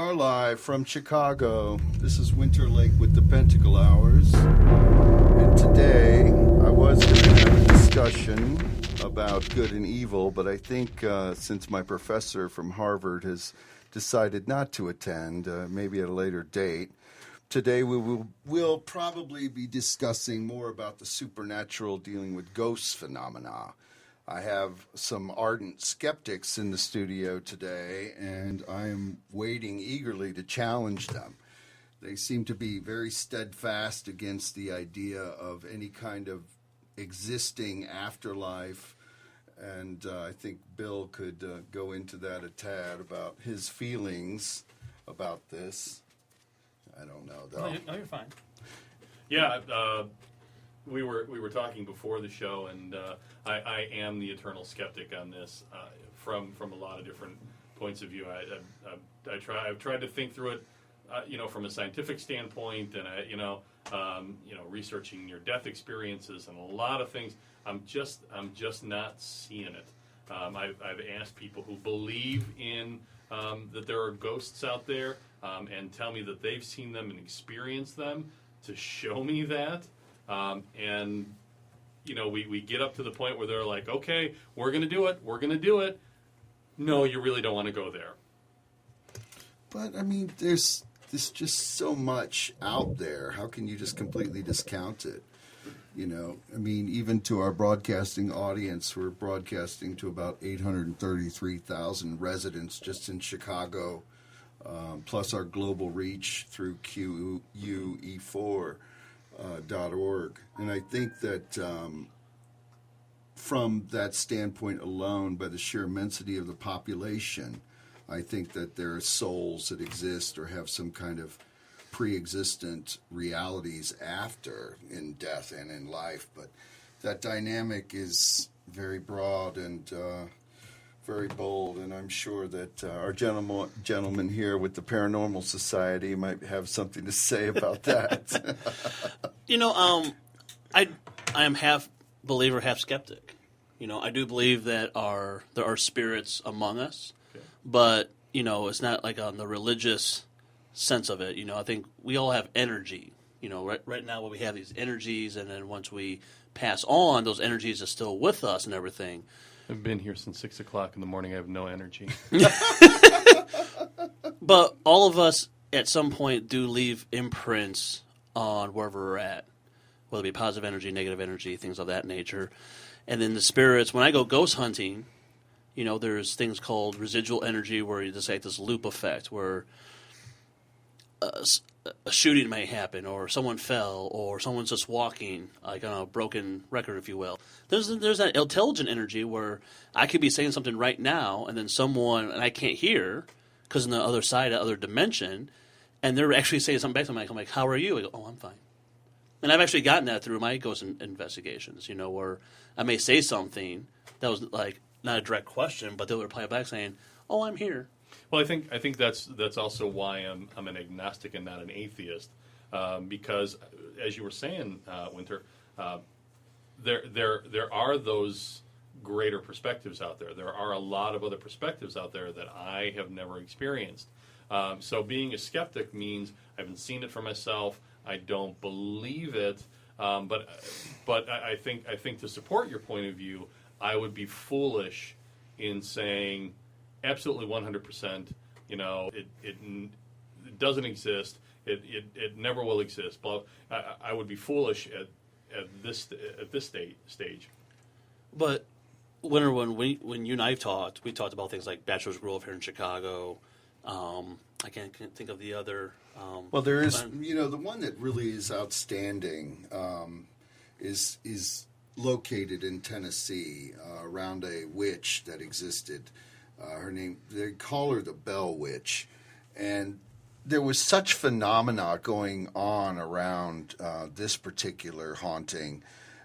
are live from Chicago. This is Winter Lake with the Pentacle-Hours. And today I was going to have a discussion about good and evil, but I think since my professor from Harvard has decided not to attend, maybe at a later date, today we'll probably be discussing more about the supernatural dealing with ghost phenomena. I have some ardent skeptics in the studio today, and I am waiting eagerly to challenge them. They seem to be very steadfast against the idea of any kind of existing afterlife, and I think Bill could go into that a tad about his feelings about this. I don't know, though. No, you're fine. Yeah, we were talking before the show, and I am the eternal skeptic on this from a lot of different points of view. I've tried to think through it, from a scientific standpoint, and researching near-death experiences and a lot of things. I'm just not seeing it. I've asked people who believe in that there are ghosts out there and tell me that they've seen them and experienced them to show me that. We get up to the point where they're like, okay, we're going to do it. No, you really don't want to go there. But, I mean, there's just so much out there. How can you just completely discount it? Even to our broadcasting audience, we're broadcasting to about 833,000 residents just in Chicago, plus our global reach through QUE4.org. And I think that from that standpoint alone, by the sheer immensity of the population, I think that there are souls that exist or have some kind of pre-existent realities after in death and in life. But that dynamic is very broad and very bold, and I'm sure that our gentleman here with the Paranormal Society might have something to say about that. I am half believer, half skeptic. I do believe that there are spirits among us, okay. But it's not like on the religious sense of it. I think we all have energy. Right now we have these energies, and then once we pass on, those energies are still with us and everything. I've been here since 6 o'clock in the morning. I have no energy. But all of us at some point do leave imprints on wherever we're at, whether it be positive energy, negative energy, things of that nature. And then the spirits, when I go ghost hunting, there's things called residual energy where you just like this loop effect where a shooting may happen, or someone fell, or someone's just walking, like on a broken record, if you will. There's that intelligent energy where I could be saying something right now, and then someone, and I can't hear, because on the other side, the other dimension, and they're actually saying something back to me. I'm like, how are you? I go, oh, I'm fine. And I've actually gotten that through my ghost investigations, where I may say something that was like not a direct question, but they'll reply back saying, oh, I'm here. Well, I think that's also why I'm an agnostic and not an atheist, because as you were saying, Winter, there are those greater perspectives out there. There are a lot of other perspectives out there that I have never experienced. So being a skeptic means I haven't seen it for myself. I don't believe it. But I think to support your point of view, I would be foolish in saying absolutely 100%. It doesn't exist. It never will exist. I would be foolish at this stage. But when you and I talked, we talked about things like Bachelors Grove here in Chicago. I can't think of the other. Well, there is, the one that really is outstanding is located in Tennessee around a witch that existed. Her name, they call her the Bell Witch. And there was such phenomena going on around this particular haunting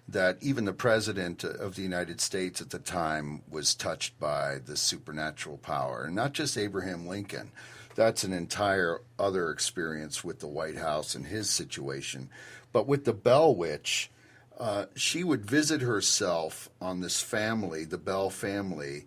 that even the president of the United States at the time was touched by the supernatural power. And not just Abraham Lincoln. That's an entire other experience with the White House and his situation. But with the Bell Witch, she would visit herself on this family, the Bell family,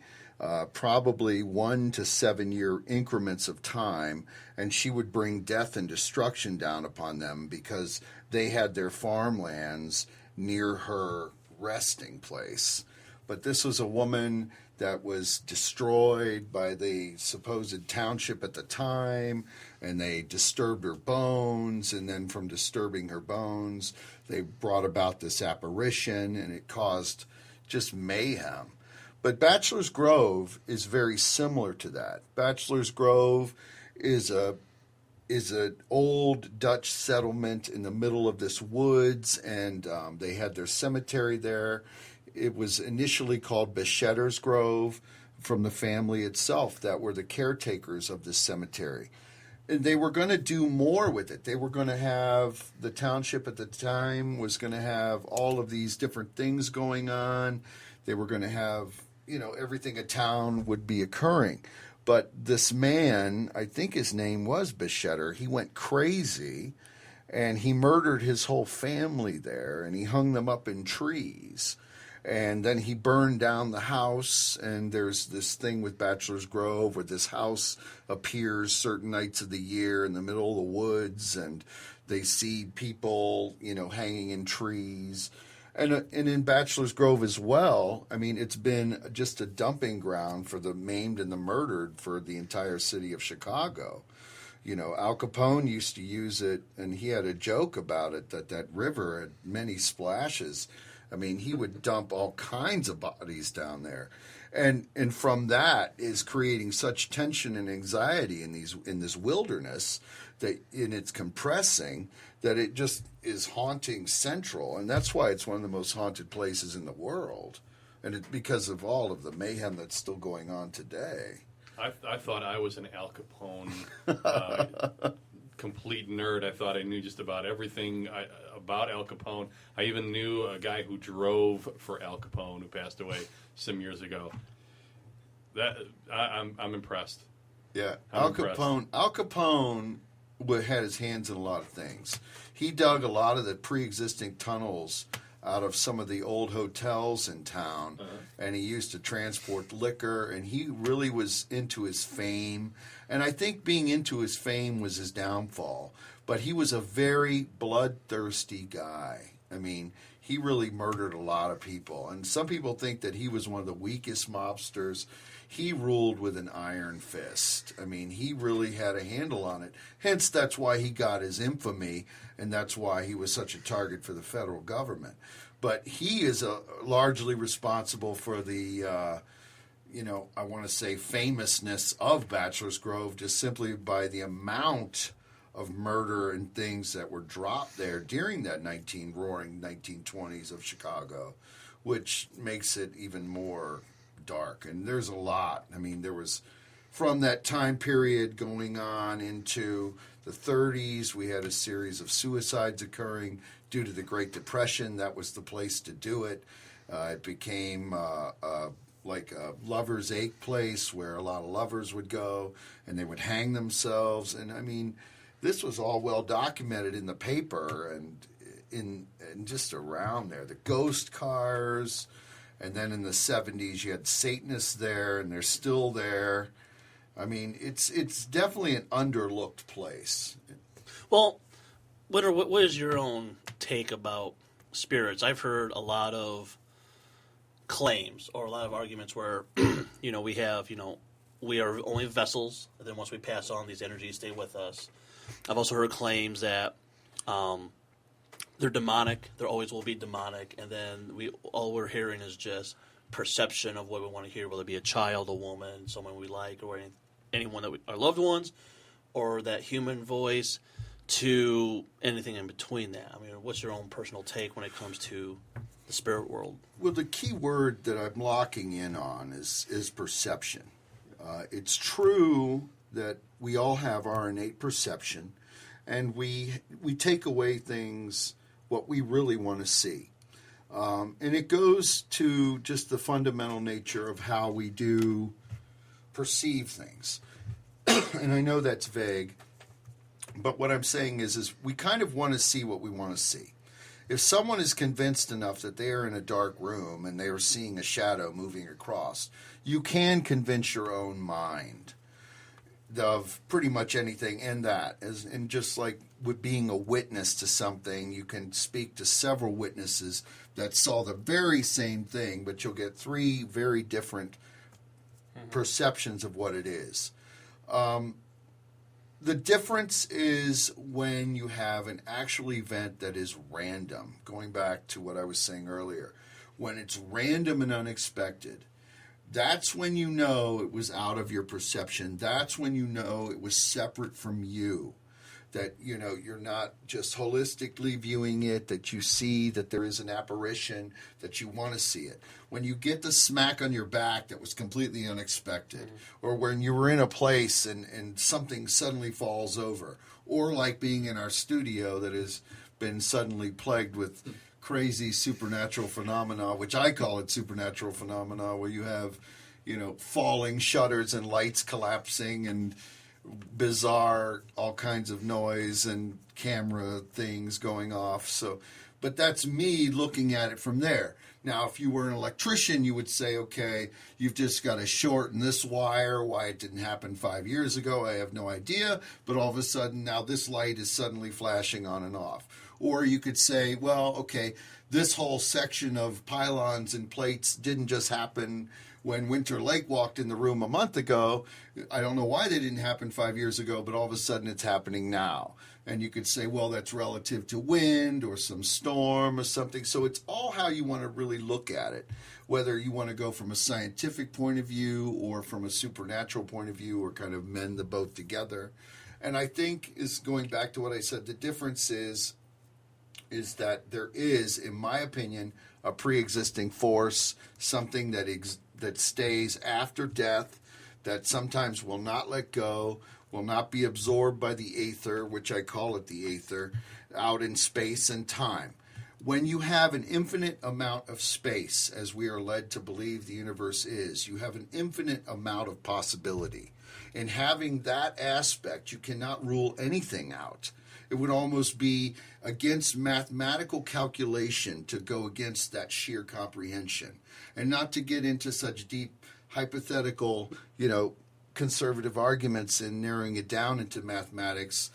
probably 1 to 7 year increments of time, and she would bring death and destruction down upon them because they had their farmlands near her resting place. But this was a woman that was destroyed by the supposed township at the time, and they disturbed her bones, and then from disturbing her bones, they brought about this apparition, and it caused just mayhem. But Bachelors Grove is very similar to that. Bachelors Grove is an old Dutch settlement in the middle of this woods, and they had their cemetery there. It was initially called Bachelors Grove from the family itself that were the caretakers of this cemetery. And they were going to do more with it. They were going to have, the township at the time was going to have all of these different things going on. They were going to have, everything a town would be occurring. But this man, I think his name was Bechetter, he went crazy and he murdered his whole family there, and he hung them up in trees. And then he burned down the house, and there's this thing with Bachelors Grove where this house appears certain nights of the year in the middle of the woods, and they see people, hanging in trees. And in Bachelors Grove as well, I mean, it's been just a dumping ground for the maimed and the murdered for the entire city of Chicago. Al Capone used to use it, and he had a joke about it, that river had many splashes. I mean, he would dump all kinds of bodies down there. And from that is creating such tension and anxiety in this wilderness that it's compressing, that it just is haunting Central. And that's why it's one of the most haunted places in the world. And it's because of all of the mayhem that's still going on today. I thought I was an Al Capone complete nerd. I thought I knew just about everything about Al Capone. I even knew a guy who drove for Al Capone who passed away some years ago. I'm impressed. Yeah, Al Capone had his hands in a lot of things. He dug a lot of the pre-existing tunnels out of some of the old hotels in town, and he used to transport liquor, and he really was into his fame. And I think being into his fame was his downfall. But he was a very bloodthirsty guy. I mean, he really murdered a lot of people. And some people think that he was one of the weakest mobsters. He ruled with an iron fist. I mean, he really had a handle on it. Hence, that's why he got his infamy, and that's why he was such a target for the federal government. But he is largely responsible for the, I want to say famousness of Bachelors Grove, just simply by the amount of murder and things that were dropped there during that roaring 1920s of Chicago, which makes it even more dark. And there's a lot. I mean, there was, from that time period going on into the 30s, we had a series of suicides occurring due to the Great Depression. That was the place to do it. It became like a lover's ache place where a lot of lovers would go and they would hang themselves. And I mean, this was all well documented in the paper and in just around there. The ghost cars, and then in the 70s you had Satanists there, and they're still there. I mean, it's definitely an underlooked place. Well, what is your own take about spirits? I've heard a lot of claims or a lot of arguments where, we have, we are only vessels, and then once we pass on, these energies stay with us. I've also heard claims that they're demonic, there always will be demonic, and then all we're hearing is just perception of what we want to hear, whether it be a child, a woman, someone we like, or anyone that our loved ones, or that human voice, to anything in between that. I mean, what's your own personal take when it comes to the spirit world? Well, the key word that I'm locking in on is perception. It's true that we all have our innate perception, and we take away things, what we really want to see. And it goes to just the fundamental nature of how we do perceive things. And I know that's vague, but what I'm saying is we kind of want to see what we want to see. If someone is convinced enough that they are in a dark room and they are seeing a shadow moving across, you can convince your own mind of pretty much anything in that. And just like with being a witness to something, you can speak to several witnesses that saw the very same thing, but you'll get three very different perceptions of what it is. The difference is when you have an actual event that is random, going back to what I was saying earlier. When it's random and unexpected, that's when you know it was out of your perception. That's when you know it was separate from you. That, you know, you're not just holistically viewing it, that you see that there is an apparition, that you want to see it. When you get the smack on your back that was completely unexpected, or when you were in a place and something suddenly falls over, or like being in our studio that has been suddenly plagued with crazy supernatural phenomena, which I call it supernatural phenomena, where you have, you know, falling shutters and lights collapsing and bizarre all kinds of noise and camera things going off. So, but that's me looking at it from there. Now, if you were an electrician, you would say, okay, you've just got to shorten this wire. Why it didn't happen 5 years ago, I have no idea. But all of a sudden, now this light is suddenly flashing on and off. Or you could say, well, okay, this whole section of pylons and plates didn't just happen when Winter Lake walked in the room a month ago. I don't know why they didn't happen 5 years ago, but all of a sudden it's happening now. And you could say, well, that's relative to wind or some storm or something. So it's all how you want to really look at it, whether you want to go from a scientific point of view or from a supernatural point of view, or kind of mend the both together. And I think, is going back to what I said, the difference is that there is, in my opinion, a pre-existing force, something that stays after death, that sometimes will not let go, will not be absorbed by the aether, which I call it the aether, out in space and time. When you have an infinite amount of space, as we are led to believe the universe is, you have an infinite amount of possibility. In having that aspect, you cannot rule anything out. It would almost be against mathematical calculation to go against that sheer comprehension. And not to get into such deep hypothetical, you know, conservative arguments and narrowing it down into mathematics.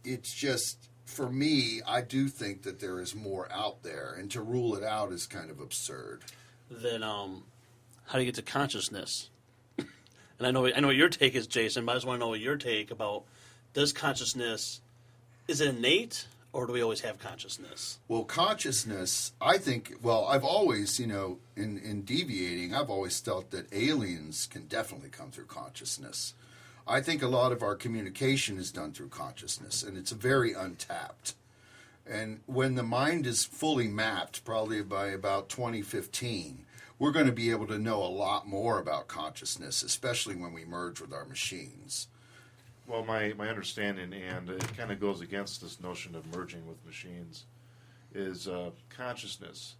It's just, for me, I do think that there is more out there, and to rule it out is kind of absurd. Then, how do you get to consciousness? And I know what your take is, Jason, but I just want to know what your take about, does consciousness, is it innate, or do we always have consciousness? Well, consciousness, I think, well, I've always, you know, in deviating, I've always felt that aliens can definitely come through consciousness. I think a lot of our communication is done through consciousness, and it's very untapped. And when the mind is fully mapped, probably by about 2015, we're going to be able to know a lot more about consciousness, especially when we merge with our machines. Well, my understanding, and it kind of goes against this notion of merging with machines, is consciousness.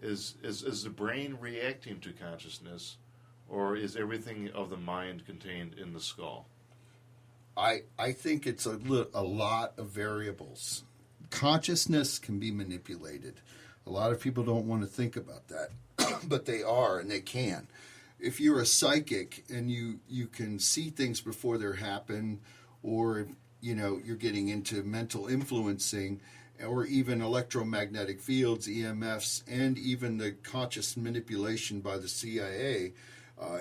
Is the brain reacting to consciousness, or is everything of the mind contained in the skull? I think it's a lot of variables. Consciousness can be manipulated. A lot of people don't want to think about that, but they are, and they can. If you're a psychic and you can see things before they happen, or, you know, you're getting into mental influencing, or even electromagnetic fields, EMFs, and even the conscious manipulation by the CIA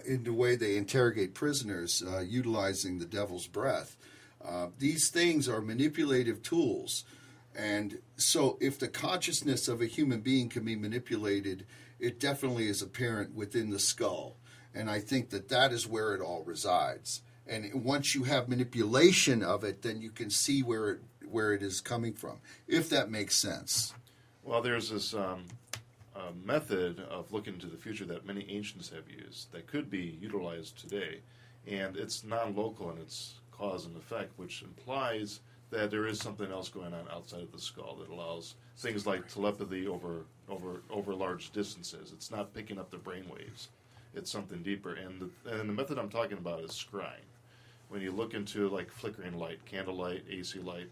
in the way they interrogate prisoners, utilizing the devil's breath. These things are manipulative tools. And so if the consciousness of a human being can be manipulated, it definitely is apparent within the skull. And I think that is where it all resides. And once you have manipulation of it, then you can see where it is coming from, if that makes sense. Well, there's this method of looking to the future that many ancients have used that could be utilized today. And it's non-local in its cause and effect, which implies that there is something else going on outside of the skull that allows things like telepathy over large distances. It's not picking up the brain waves. It's something deeper. And the method I'm talking about is scrying. When you look into like flickering light, candlelight, AC light,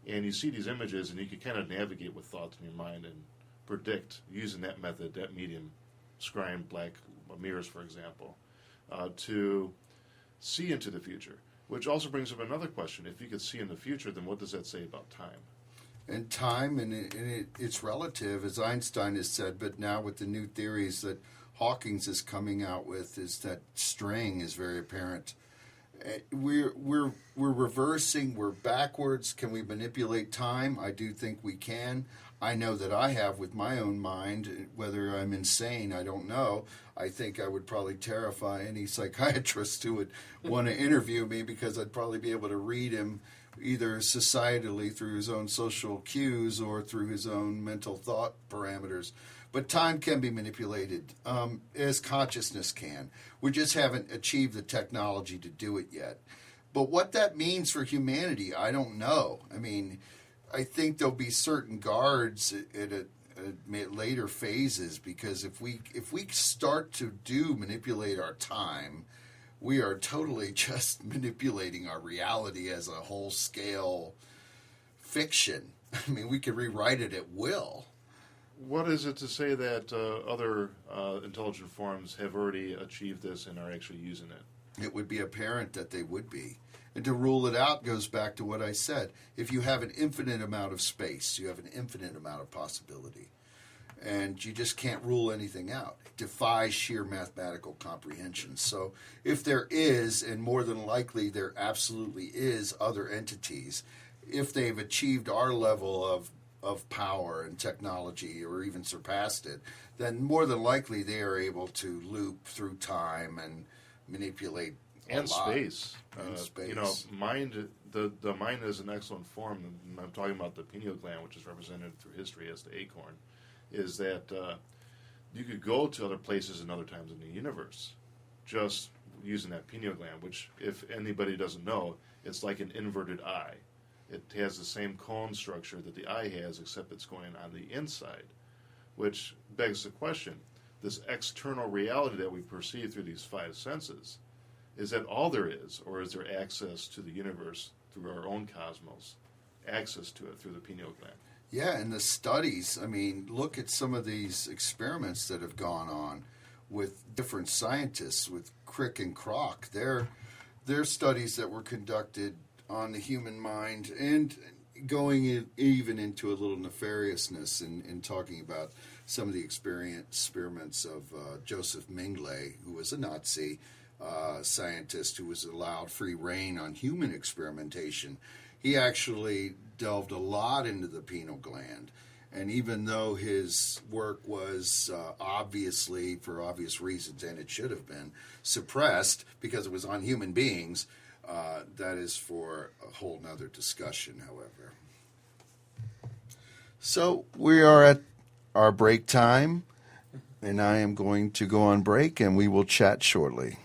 And you see these images, and you can kind of navigate with thoughts in your mind and predict, using that method, that medium, scrying black mirrors, for example, to see into the future. Which also brings up another question. If you could see in the future, then what does that say about time? And time, it's relative, as Einstein has said, but now with the new theories that Hawking's is coming out with, is that string is very apparent. We're reversing, we're backwards. Can we manipulate time? I do think we can. I know that I have with my own mind. Whether I'm insane, I don't know. I think I would probably terrify any psychiatrist who would want to interview me, because I'd probably be able to read him either societally through his own social cues or through his own mental thought parameters. But time can be manipulated, as consciousness can. We just haven't achieved the technology to do it yet. But what that means for humanity, I don't know. I mean, I think there'll be certain guards at later phases, because if we start to manipulate our time, we are totally just manipulating our reality as a whole-scale fiction. I mean, we could rewrite it at will. What is it to say that other intelligent forms have already achieved this and are actually using it? It would be apparent that they would be. And to rule it out goes back to what I said. If you have an infinite amount of space, you have an infinite amount of possibility. And you just can't rule anything out. It defies sheer mathematical comprehension. So if there is, and more than likely there absolutely is, other entities, if they've achieved our level of power and technology, or even surpassed it, then more than likely they are able to loop through time and manipulate and space. And space. You know, mind. The mind is an excellent form. And I'm talking about the pineal gland, which is represented through history as the acorn. Is that you could go to other places and other times in the universe just using that pineal gland, which, if anybody doesn't know, it's like an inverted eye. It has the same cone structure that the eye has, except it's going on the inside, which begs the question, this external reality that we perceive through these five senses, is that all there is, or is there access to the universe through our own cosmos, access to it through the pineal gland? Yeah, and the studies, I mean, look at some of these experiments that have gone on with different scientists, with Crick and Kroc. They're studies that were conducted on the human mind, and going even into a little nefariousness in talking about some of the experiments of Joseph Mengele, who was a Nazi scientist who was allowed free reign on human experimentation. He actually delved a lot into the pineal gland. And even though his work was obviously, for obvious reasons, and it should have been, suppressed because it was on human beings, that is for a whole nother discussion, however. So we are at our break time, and I am going to go on break, and we will chat shortly.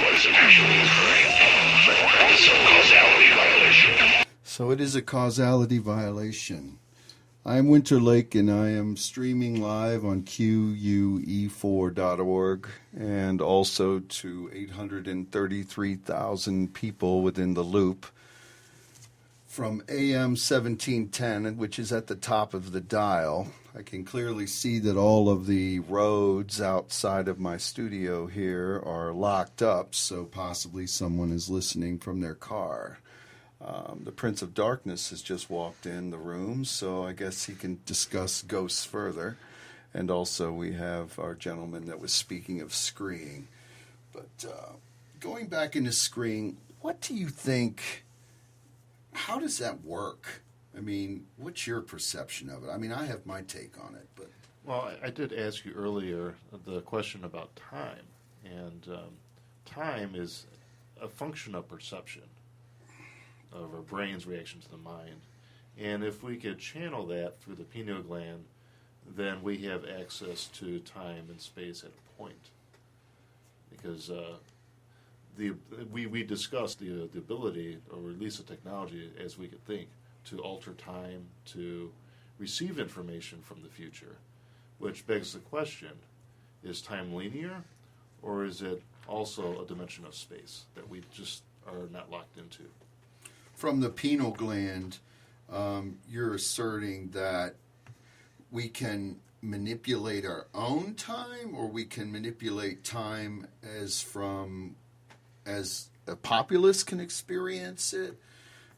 What is actually occurring. also causality violation. So it is a causality violation. I'm Winter Lake, and I am streaming live on QUE4.org and also to 833,000 people within the loop from AM 1710, which is at the top of the dial. I can clearly see that all of the roads outside of my studio here are locked up, so possibly someone is listening from their car. The Prince of Darkness has just walked in the room, so I guess he can discuss ghosts further. And also we have our gentleman that was speaking of scrying. But going back into scrying, what do you think, how does that work? I mean, what's your perception of it? I mean, I have my take on it, but... Well, I did ask you earlier the question about time, and time is a function of perception, of our brain's reaction to the mind. And if we could channel that through the pineal gland, then we have access to time and space at a point. Because we discussed the ability, or at least the technology, as we could think, to alter time, to receive information from the future, which begs the question, is time linear, or is it also a dimension of space that we just are not locked into? From the pineal gland, you're asserting that we can manipulate our own time, or we can manipulate time as a populace can experience it?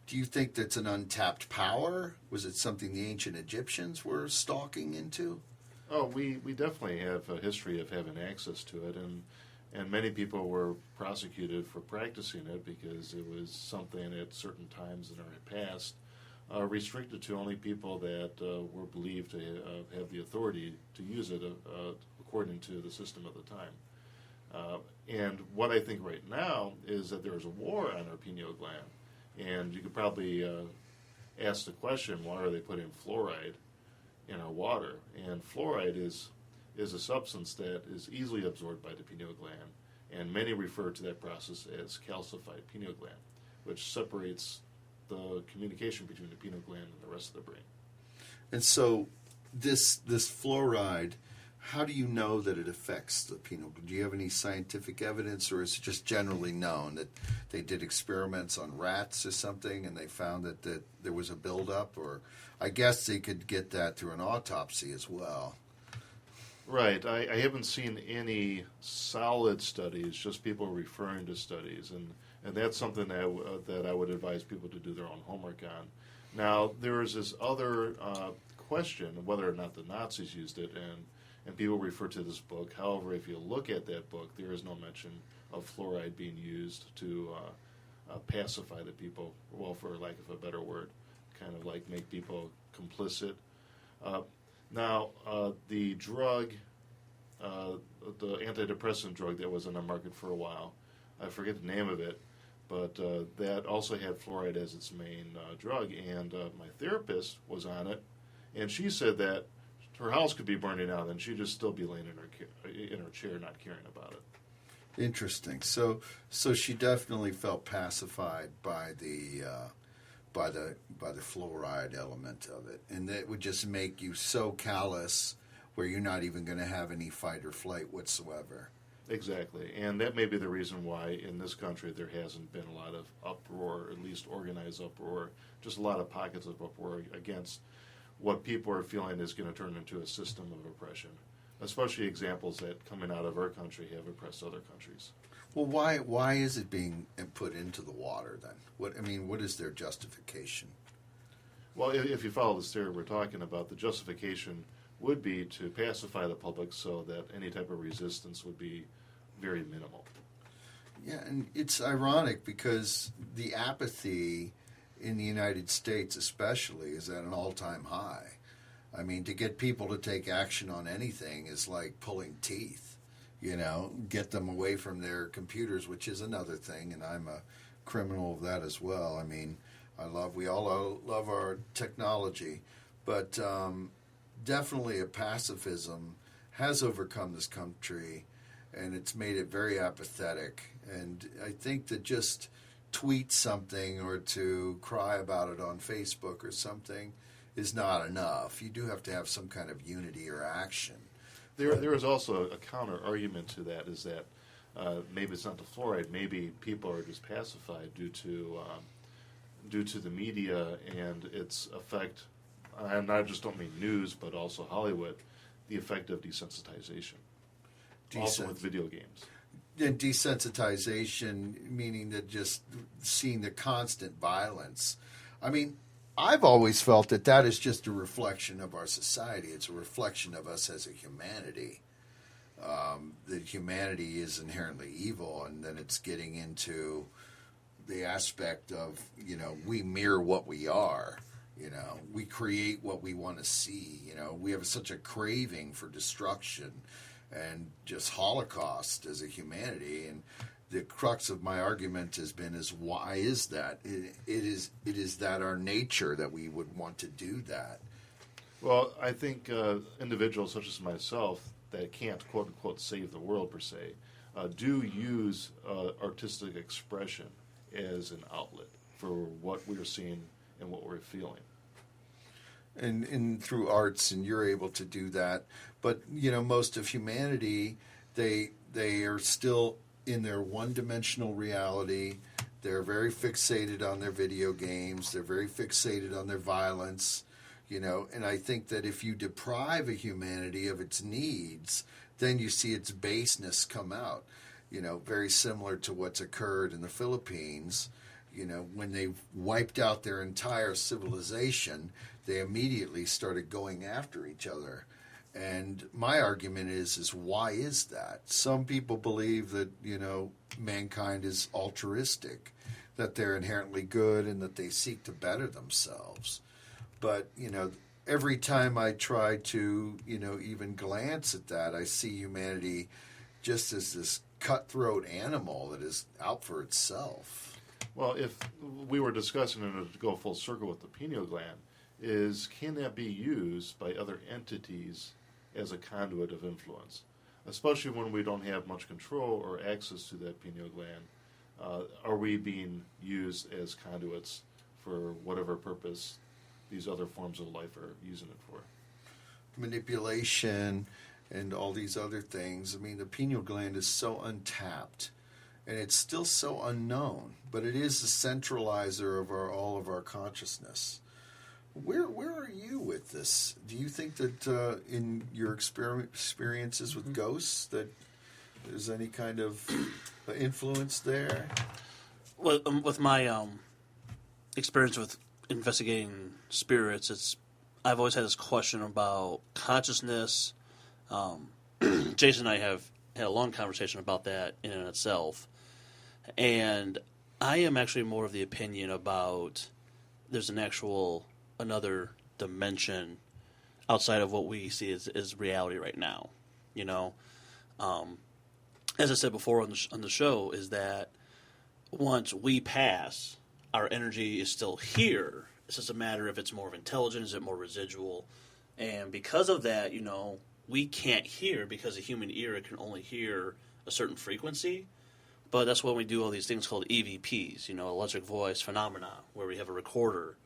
Do you think that's an untapped power? Was it something the ancient Egyptians were stalking into? Oh, we definitely have a history of having access to it, and many people were prosecuted for practicing it because it was something at certain times in our past restricted to only people that were believed to have the authority to use it according to the system of the time. And what I think right now is that there's a war on our pineal gland, and you could probably ask the question, why are they putting fluoride in our water? And fluoride is a substance that is easily absorbed by the pineal gland, and many refer to that process as calcified pineal gland, which separates the communication between the pineal gland and the rest of the brain. And so this fluoride, how do you know that it affects the pineal gland? Do you have any scientific evidence, or is it just generally known that they did experiments on rats or something and they found that there was a buildup? Or I guess they could get that through an autopsy as well. Right. I haven't seen any solid studies, just people referring to studies, and that's something that I would advise people to do their own homework on. Now, there is this other question of whether or not the Nazis used it, and people refer to this book. However, if you look at that book, there is no mention of fluoride being used to pacify the people, well, for lack of a better word, kind of like make people complicit. Now, the drug, the antidepressant drug that was on the market for a while, I forget the name of it, but that also had fluoride as its main drug, and my therapist was on it, and she said that her house could be burning out, and she'd just still be laying in her chair, not caring about it. Interesting. So she definitely felt pacified by the fluoride element of it, and that would just make you so callous where you're not even going to have any fight or flight whatsoever. Exactly, and that may be the reason why in this country there hasn't been a lot of uproar, at least organized uproar, just a lot of pockets of uproar against what people are feeling is going to turn into a system of oppression, especially examples that coming out of our country have oppressed other countries. Well, why is it being put into the water then? What is their justification? Well, if you follow this theory we're talking about, the justification would be to pacify the public so that any type of resistance would be very minimal. Yeah, and it's ironic because the apathy in the United States especially is at an all-time high. I mean, to get people to take action on anything is like pulling teeth, get them away from their computers, which is another thing, and I'm a criminal of that as well. I mean, we all love our technology, but definitely a pacifism has overcome this country, and it's made it very apathetic. And I think that just tweet something or to cry about it on Facebook or something is not enough. You do have to have some kind of unity or action. There is also a counter argument to that, is that maybe it's not the fluoride. Maybe people are just pacified due to the media and its effect. And I just don't mean news, but also Hollywood, the effect of desensitization. Also with video games. And desensitization, meaning that just seeing the constant violence. I mean, I've always felt that that is just a reflection of our society. It's a reflection of us as a humanity. That humanity is inherently evil, and then it's getting into the aspect of, we mirror what we are. We create what we want to see. We have such a craving for destruction and just Holocaust as a humanity. And the crux of my argument has been why is that? It is that our nature that we would want to do that. Well, I think individuals such as myself that can't quote unquote save the world per se do use artistic expression as an outlet for what we're seeing and what we're feeling. And through arts, and you're able to do that. But most of humanity, they are still in their one-dimensional reality. They're very fixated on their video games. They're very fixated on their violence. And I think that if you deprive a humanity of its needs, then you see its baseness come out. Very similar to what's occurred in the Philippines. When they wiped out their entire civilization, they immediately started going after each other. And my argument is why is that? Some people believe that, mankind is altruistic, that they're inherently good and that they seek to better themselves. But, every time I try to, even glance at that, I see humanity just as this cutthroat animal that is out for itself. Well, if we were discussing, and to go full circle with the pineal gland, can that be used by other entities as a conduit of influence, especially when we don't have much control or access to that pineal gland? Are we being used as conduits for whatever purpose these other forms of life are using it for? Manipulation and all these other things. I mean, the pineal gland is so untapped, and it's still so unknown, but it is the centralizer of all of our consciousness. Where are you with this? Do you think that in your experiences with ghosts that there's any kind of influence there? Well, with my experience with investigating spirits, I've always had this question about consciousness. Jason and I have had a long conversation about that in and itself, and I am actually more of the opinion about there's another dimension outside of what we see as reality right now. As I said before on the show, is that once we pass, our energy is still here. It's just a matter if it's more of intelligent, is it more residual? And because of that, we can't hear, because the human ear can only hear a certain frequency. But that's when we do all these things called EVPs, electric voice phenomena, where we have a recorder.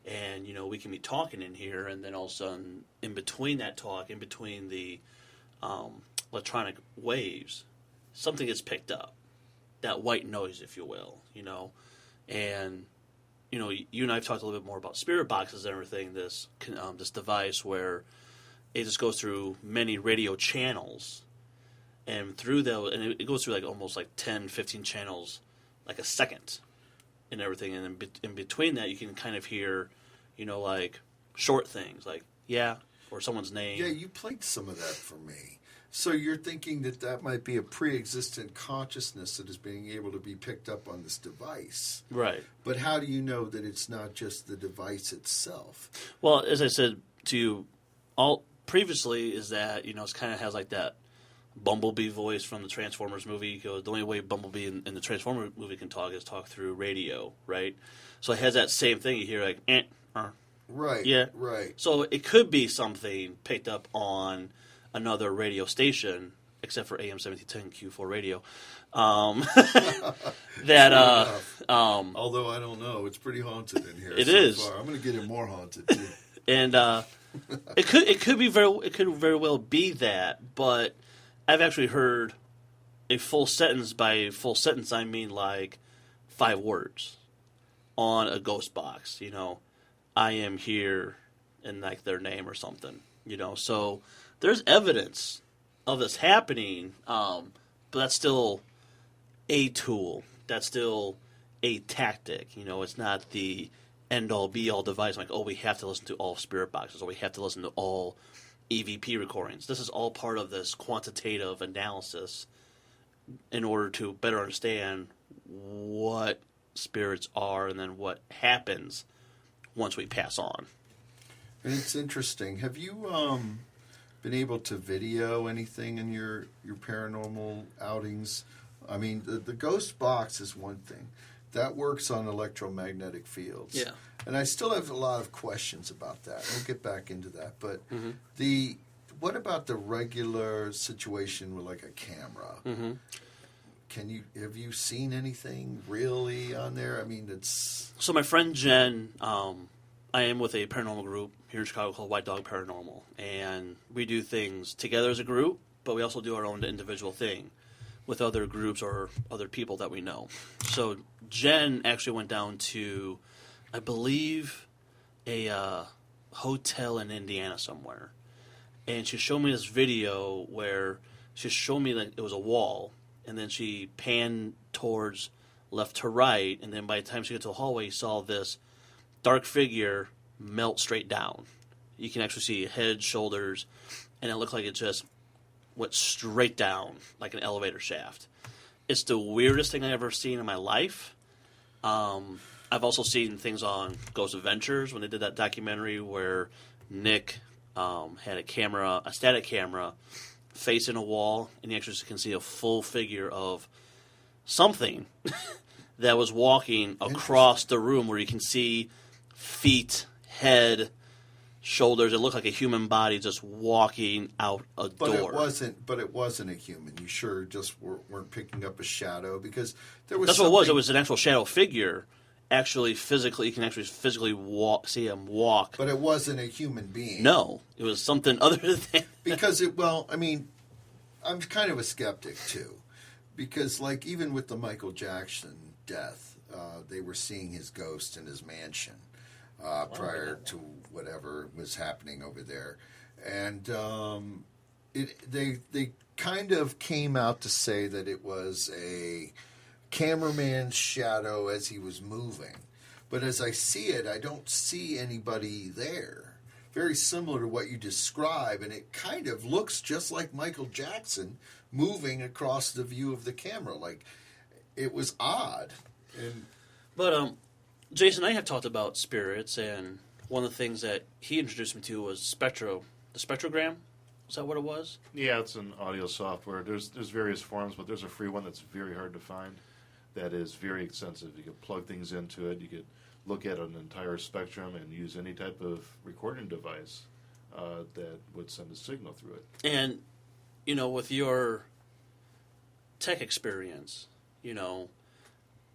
And, we can be talking in here, and then all of a sudden, in between that talk, in between the electronic waves, something gets picked up. That white noise, if you will, And, you and I have talked a little bit more about spirit boxes and everything, this device where it just goes through many radio channels. And through those, and it goes through almost 10, 15 channels, a second. And everything, and in between that, you can kind of hear, short things, or someone's name. Yeah, you played some of that for me. So you're thinking that might be a pre-existent consciousness that is being able to be picked up on this device. Right. But how do you know that it's not just the device itself? Well, as I said to you all previously, is that, it kind of has that Bumblebee voice from the Transformers movie. The only way Bumblebee in the Transformers movie can talk is talk through radio, right? So it has that same thing. You hear right, yeah, right. So it could be something picked up on another radio station except for AM 1710 Q4 radio. That Although I don't know, it's pretty haunted in here. It so is. far. I'm going to get it more haunted too. and it could very well be that, but I've actually heard a full sentence. By full sentence, I mean like 5 words on a ghost box. I am here, and like their name or something. So there's evidence of this happening, but that's still a tool. That's still a tactic. It's not the end-all, be-all device. Like, we have to listen to all spirit boxes, or we have to listen to all EVP recordings. This is all part of this quantitative analysis in order to better understand what spirits are and then what happens once we pass on. And it's interesting. Have you been able to video anything in your paranormal outings? I mean, the ghost box is one thing. That works on electromagnetic fields. Yeah. And I still have a lot of questions about that. We'll get back into that. But what about the regular situation with like a camera? Mm-hmm. Have you seen anything really on there? I mean, it's... So my friend Jen, I am with a paranormal group here in Chicago called White Dog Paranormal, and we do things together as a group, but we also do our own individual thing with other groups or other people that we know. So Jen actually went down to, I believe, a hotel in Indiana somewhere, and she showed me this video where she showed me that it was a wall, and then she panned towards left to right, and then by the time she got to the hallway, you saw this dark figure melt straight down. You can actually see head, shoulders, and it looked like it just went straight down like an elevator shaft. It's the weirdest thing I've ever seen in my life. I've also seen things on Ghost Adventures when they did that documentary where Nick had a static camera facing a wall, and you actually can see a full figure of something that was walking across the room, where you can see feet, head, shoulders. It looked like a human body just walking out a door. But it wasn't a human. You sure just weren't picking up a shadow? Because there was. That's what it was. It was an actual shadow figure. Actually, physically, you can actually physically see him walk. But it wasn't a human being. No, it was something other than. Because I'm kind of a skeptic too, because like even with the Michael Jackson death, they were seeing his ghost in his mansion prior to whatever was happening over there, and they kind of came out to say that it was a cameraman's shadow as he was moving, but as I see it, I don't see anybody there. Very similar to what you describe, and it kind of looks just like Michael Jackson moving across the view of the camera. Like, it was odd. But Jason and I have talked about spirits, and one of the things that he introduced me to was the spectrogram. Is that what it was? Yeah, it's an audio software. There's various forms, but there's a free one that's very hard to find. That is very extensive. You can plug things into it. You could look at an entire spectrum and use any type of recording device that would send a signal through it. And, with your tech experience,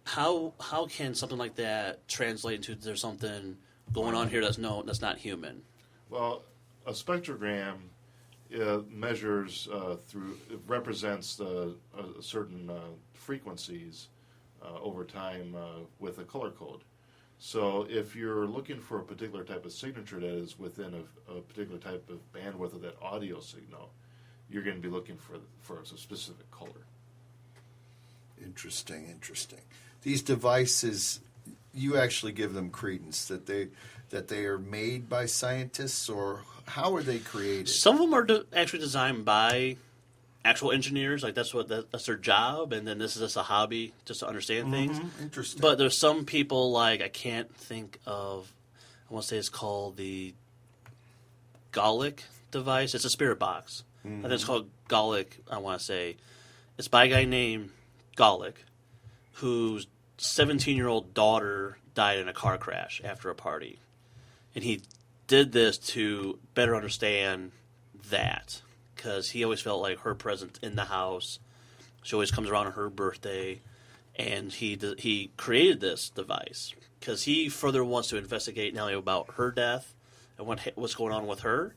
how can something like that translate into there's something going on here that's not human? Well, a spectrogram measures it represents certain frequencies over time with a color code. So if you're looking for a particular type of signature that is within a particular type of bandwidth of that audio signal, you're going to be looking for a specific color. Interesting. These devices, you actually give them credence that they are made by scientists, or how are they created? Some of them are actually designed by actual engineers. Like that's their job, and then this is just a hobby, just to understand things. Interesting. But there's some people, like, I can't think of. I want to say it's called the Gallic device. It's a spirit box. I think it's called Gallic. I want to say it's by a guy named Gallic, whose 17-year-old daughter died in a car crash after a party, and he did this to better understand that. because he always felt like her presence in the house. She always comes around on her birthday, and he created this device because he further wants to investigate not only about her death and what's going on with her,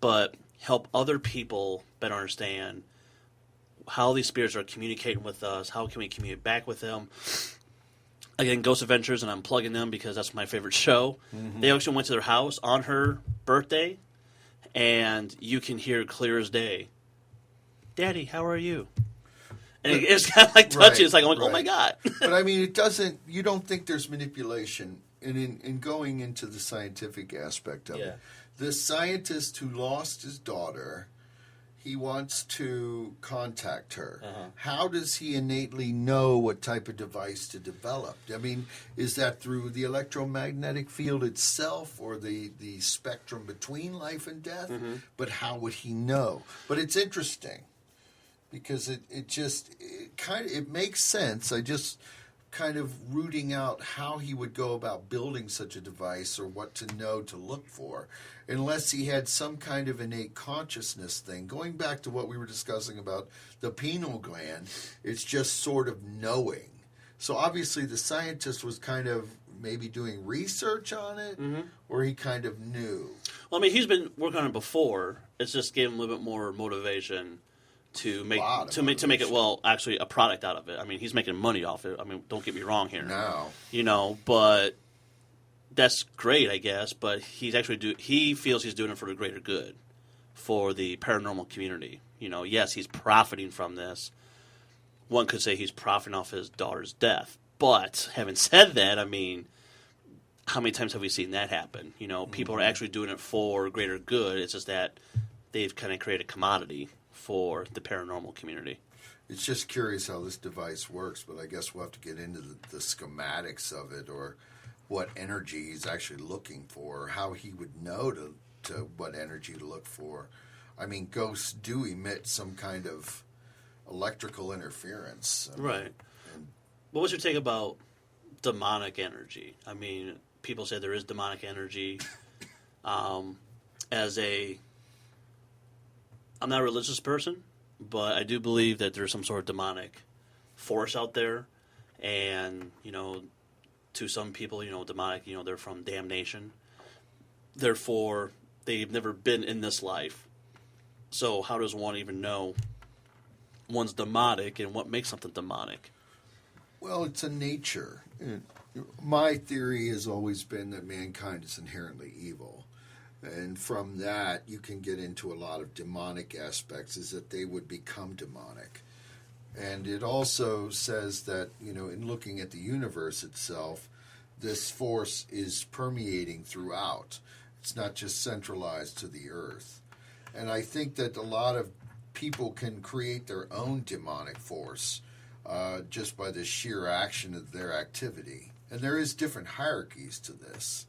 but help other people better understand how these spirits are communicating with us, how can we communicate back with them. Again, Ghost Adventures, and I'm plugging them because that's my favorite show. Mm-hmm. They actually went to their house on her birthday, and you can hear clear as day, "Daddy, how are you?" And it's kind of like touching. Right, it's like, I'm like, right. oh my God. But I mean, you don't think there's manipulation in going into the scientific aspect of it. The scientist who lost his daughter, he wants to contact her. Uh-huh. How does he innately know what type of device to develop? I mean, is that through the electromagnetic field itself or the spectrum between life and death? Mm-hmm. But how would he know? But it's interesting because it makes sense. I just kind of rooting out how he would go about building such a device or what to know to look for, unless he had some kind of innate consciousness thing. Going back to what we were discussing about the pineal gland, it's just sort of knowing. So obviously the scientist was kind of maybe doing research on it, mm-hmm. or he kind of knew. Well, I mean, he's been working on it before. It's just gave him a little bit more motivation to make it actually a product out of it. I mean, he's making money off it. I mean, don't get me wrong here. No. But that's great, I guess. But he feels he's doing it for the greater good, for the paranormal community. Yes, he's profiting from this. One could say he's profiting off his daughter's death. But having said that, I mean, how many times have we seen that happen? People are actually doing it for greater good. It's just that they've kind of created a commodity for the paranormal community. It's just curious how this device works, but I guess we'll have to get into the schematics of it, or what energy he's actually looking for, or how he would know to what energy to look for. I mean, ghosts do emit some kind of electrical interference. Right. What was your take about demonic energy? I mean, people say there is demonic energy. I'm not a religious person, but I do believe that there's some sort of demonic force out there. And, to some people, demonic, they're from damnation. Therefore, they've never been in this life. So how does one even know one's demonic and what makes something demonic? Well, it's a nature. My theory has always been that mankind is inherently evil. And from that, you can get into a lot of demonic aspects, is that they would become demonic. And it also says that, in looking at the universe itself, this force is permeating throughout. It's not just centralized to the earth. And I think that a lot of people can create their own demonic force just by the sheer action of their activity. And there is different hierarchies to this.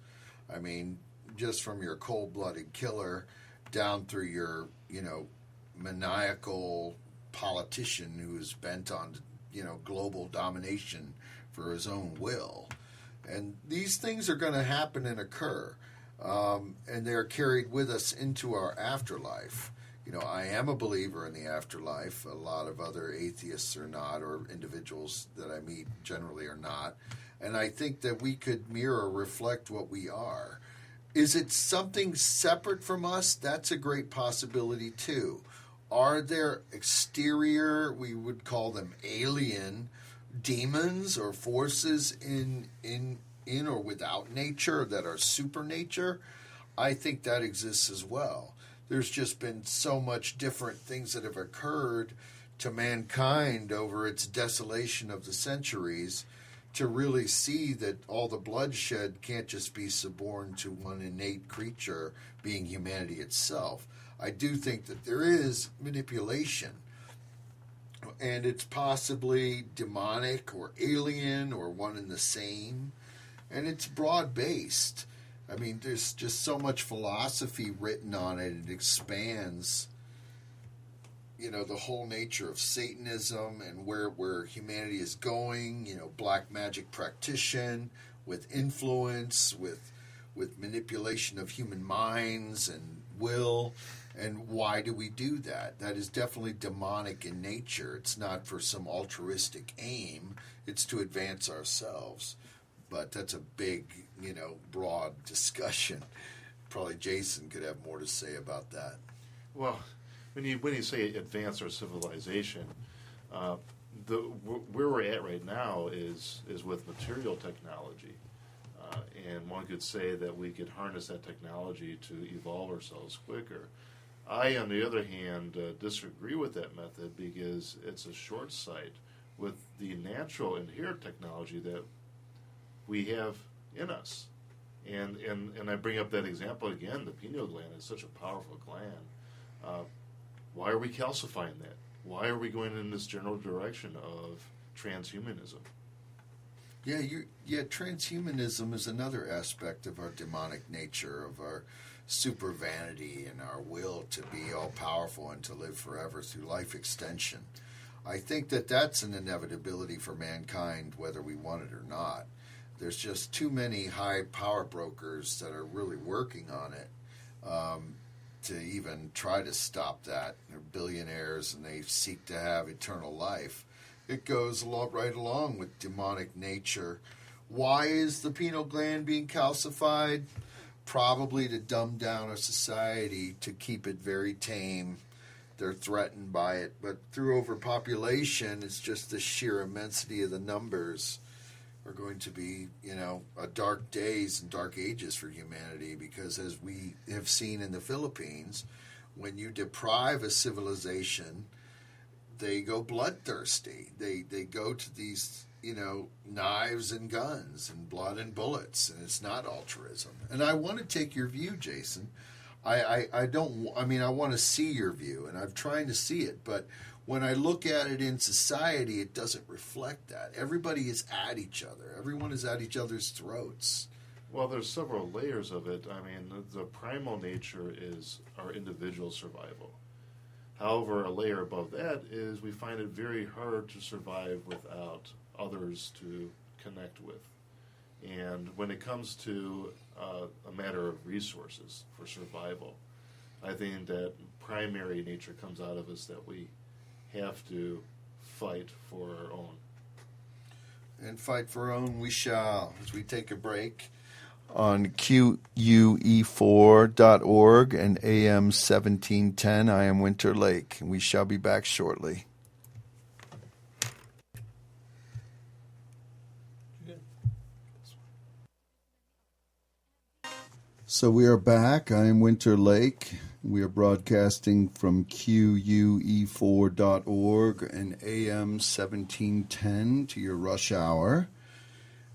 I mean, just from your cold-blooded killer down through your, maniacal politician who is bent on, global domination for his own will. And these things are going to happen and occur, and they're carried with us into our afterlife. I am a believer in the afterlife. A lot of other atheists are not, or individuals that I meet generally are not. And I think that we could reflect what we are. Is it something separate from us? That's a great possibility, too. Are there exterior, we would call them alien, demons or forces in or without nature that are supernature? I think that exists as well. There's just been so much different things that have occurred to mankind over its desolation of the centuries to really see that all the bloodshed can't just be suborned to one innate creature being humanity itself. I do think that there is manipulation, and it's possibly demonic or alien or one and the same, and it's broad-based. I mean, there's just so much philosophy written on it. It expands, the whole nature of Satanism and where humanity is going, black magic practitioner with influence, with manipulation of human minds and will. And why do we do that? That is definitely demonic in nature. It's not for some altruistic aim. It's to advance ourselves. But that's a big, broad discussion. Probably Jason could have more to say about that. Well, when you say advance our civilization, where we're at right now is with material technology. And one could say that we could harness that technology to evolve ourselves quicker. I, on the other hand, disagree with that method because it's a short sight with the natural inherent technology that we have in us. And I bring up that example again, the pineal gland is such a powerful gland. Why are we calcifying that? Why are we going in this general direction of transhumanism? Yeah, transhumanism is another aspect of our demonic nature, of our super vanity and our will to be all powerful and to live forever through life extension. I think that that's an inevitability for mankind, whether we want it or not. There's just too many high power brokers that are really working on it to even try to stop that. They're billionaires and they seek to have eternal life. It goes right along with demonic nature. Why is the pineal gland being calcified? Probably to dumb down our society, to keep it very tame. They're threatened by it. But through overpopulation, it's just the sheer immensity of the numbers are going to be, a dark days and dark ages for humanity, because as we have seen in the Philippines, when you deprive a civilization, they go bloodthirsty. They go to these, knives and guns and blood and bullets, and it's not altruism. And I want to take your view, Jason. I want to see your view, and I'm trying to see it, but when I look at it in society, it doesn't reflect that. Everybody is at each other. Everyone is at each other's throats. Well, there's several layers of it. I mean, the primal nature is our individual survival. However, a layer above that is we find it very hard to survive without others to connect with. And when it comes to a matter of resources for survival, I think that primary nature comes out of us, that we have to fight for our own. And fight for our own we shall, as we take a break on QUE4.org and AM 1710. I am Winter Lake, and we shall be back shortly. So we are back. I am Winter Lake. We are broadcasting from QUE4.org and AM 1710 to your rush hour.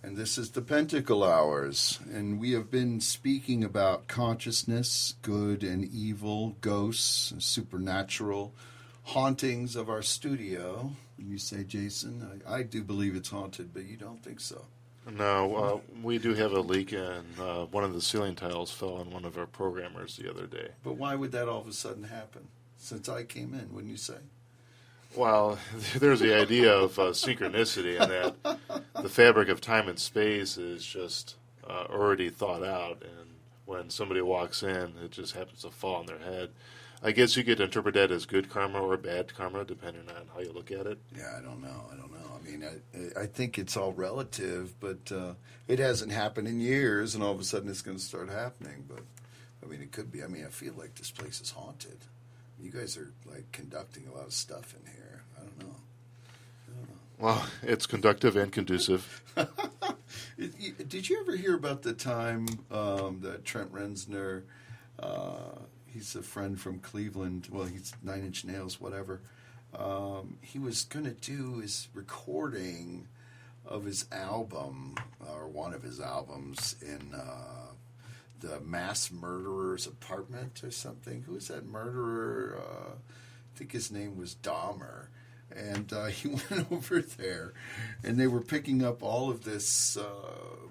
And this is the Pentacle-Hours. And we have been speaking about consciousness, good and evil, ghosts, supernatural hauntings of our studio. You say, Jason, I do believe it's haunted, but you don't think so. No, we do have a leak, and one of the ceiling tiles fell on one of our programmers the other day. But why would that all of a sudden happen? Since I came in, wouldn't you say? Well, there's the idea of synchronicity, and that the fabric of time and space is just already thought out, and when somebody walks in, it just happens to fall on their head. I guess you could interpret that as good karma or bad karma, depending on how you look at it. Yeah, I don't know. I mean, I think it's all relative, but it hasn't happened in years, and all of a sudden it's going to start happening. But, I mean, it could be. I mean, I feel like this place is haunted. You guys are, like, conducting a lot of stuff in here. I don't know. Well, it's conductive and conducive. Did you ever hear about the time that Trent Reznor, he's a friend from Cleveland, well, he's 9 Inch Nails, whatever, he was going to do his recording of his album, or one of his albums, in the mass murderer's apartment or something. Who was that murderer? I think his name was Dahmer. And he went over there, and they were picking up all of this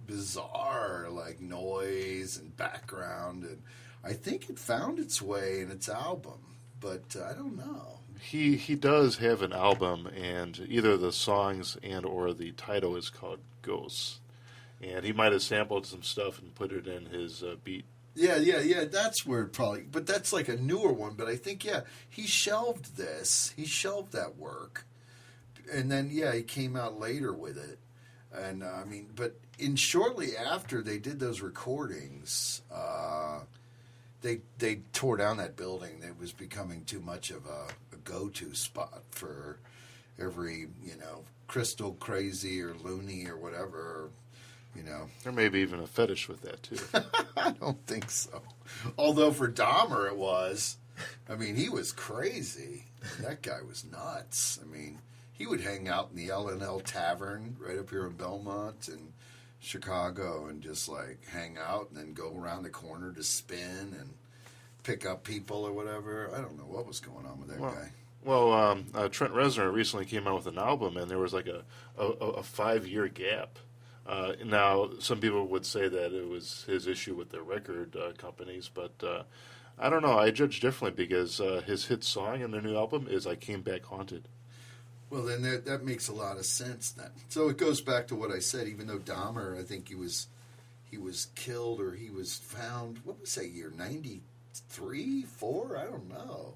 bizarre, like, noise and background. And I think it found its way in its album, but I don't know. He does have an album, and either the songs and or the title is called Ghosts. And he might have sampled some stuff and put it in his beat Yeah. That's where it probably, but that's like a newer one. But I think he shelved this. He shelved that work, and then he came out later with it. And I mean, but shortly after they did those recordings, they tore down that building. It was becoming too much of a go-to spot for every crystal crazy or loony or whatever. There may be even a fetish with that, too. I don't think so. Although for Dahmer it was. I mean, he was crazy. That guy was nuts. I mean, he would hang out in the L&L Tavern right up here in Belmont and Chicago and just, hang out and then go around the corner to spin and pick up people or whatever. I don't know what was going on with that guy. Well, Trent Reznor recently came out with an album, and there was a 5-year gap. Now, some people would say that it was his issue with the record companies, but I don't know. I judge differently because his hit song in the new album is "I Came Back Haunted." Well, then that makes a lot of sense then. So it goes back to what I said. Even though Dahmer, I think he was killed or he was found. What was that year? 93, 4? I don't know.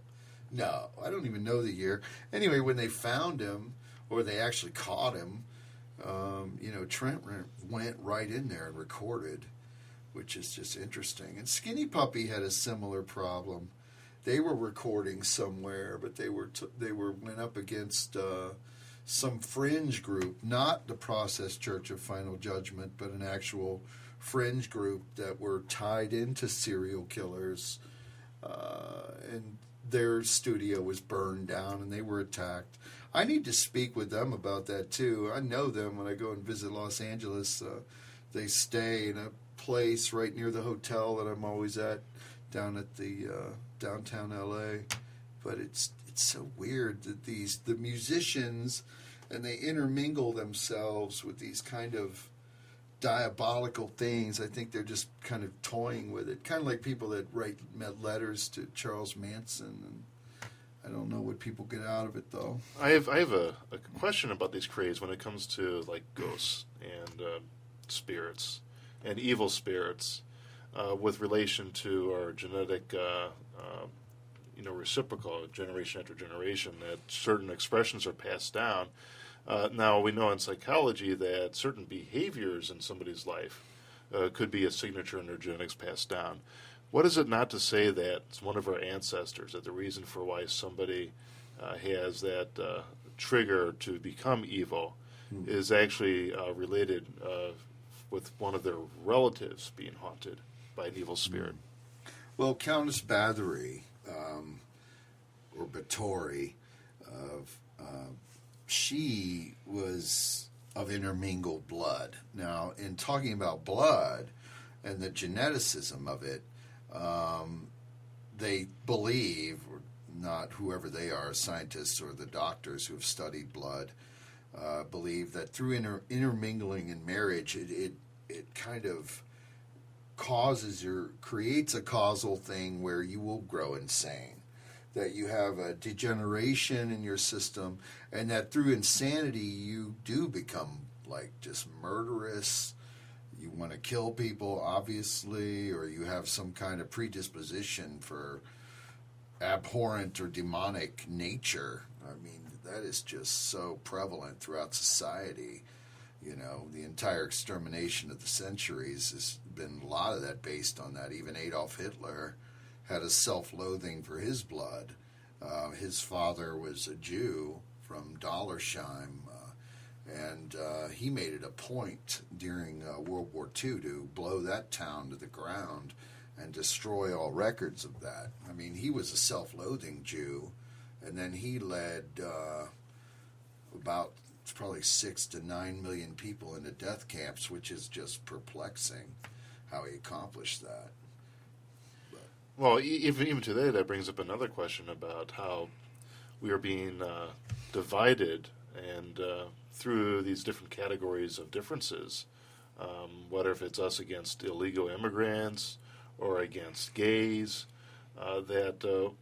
No, I don't even know the year. Anyway, when they found him or they actually caught him. Trent went right in there and recorded, which is just interesting. And Skinny Puppy had a similar problem. They were recording somewhere, but they went up against some fringe group, not the Process Church of Final Judgment, but an actual fringe group that were tied into serial killers, and their studio was burned down and they were attacked. I need to speak with them about that too. I know them when I go and visit Los Angeles. They stay in a place right near the hotel that I'm always at down at the downtown LA. But it's so weird that the musicians and they intermingle themselves with these kind of diabolical things. I think they're just kind of toying with it, kind of like people that write letters to Charles Manson. And I don't know what people get out of it, though. I have a question about these craze when it comes to ghosts and spirits and evil spirits with relation to our genetic reciprocal generation after generation, that certain expressions are passed down. Now, we know in psychology that certain behaviors in somebody's life could be a signature in their genetics passed down. What is it not to say that it's one of our ancestors, that the reason for why somebody has that trigger to become evil is actually related with one of their relatives being haunted by an evil spirit? Well, Countess Bathory, or Bathory, she was of intermingled blood. Now, in talking about blood and the geneticism of it, they believe, or not whoever they are, scientists or the doctors who have studied blood, believe that through intermingling in marriage, it kind of creates a causal thing where you will grow insane. That you have a degeneration in your system, and that through insanity you do become just murderous. You want to kill people, obviously, or you have some kind of predisposition for abhorrent or demonic nature. I mean, that is just so prevalent throughout society. The entire extermination of the centuries has been a lot of that based on that. Even Adolf Hitler had a self-loathing for his blood. His father was a Jew from Dollersheim, and he made it a point during World War II to blow that town to the ground and destroy all records of that. I mean, he was a self-loathing Jew, and then he led about probably 6 to 9 million people into death camps, which is just perplexing how he accomplished that. Well, even today, that brings up another question about how we are being divided and through these different categories of differences, whether if it's us against illegal immigrants or against gays, that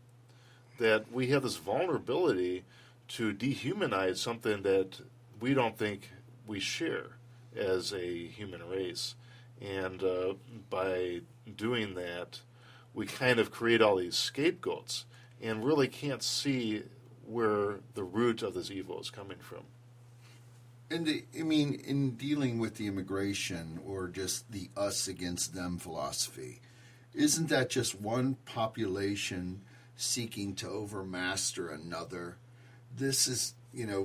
we have this vulnerability to dehumanize something that we don't think we share as a human race. And by doing that, we kind of create all these scapegoats and really can't see where the root of this evil is coming from. And in dealing with the immigration or just the us against them philosophy, isn't that just one population seeking to overmaster another? This is,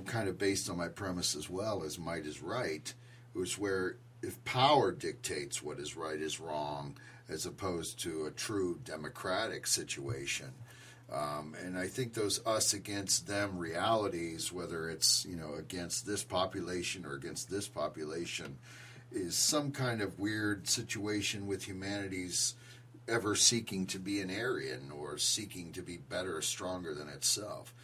kind of based on my premise as well as might is right, which where if power dictates what is right is wrong, as opposed to a true democratic situation. And I think those us against them realities, whether it's, against this population or against this population, is some kind of weird situation with humanity's ever seeking to be an Aryan or seeking to be better or stronger than itself.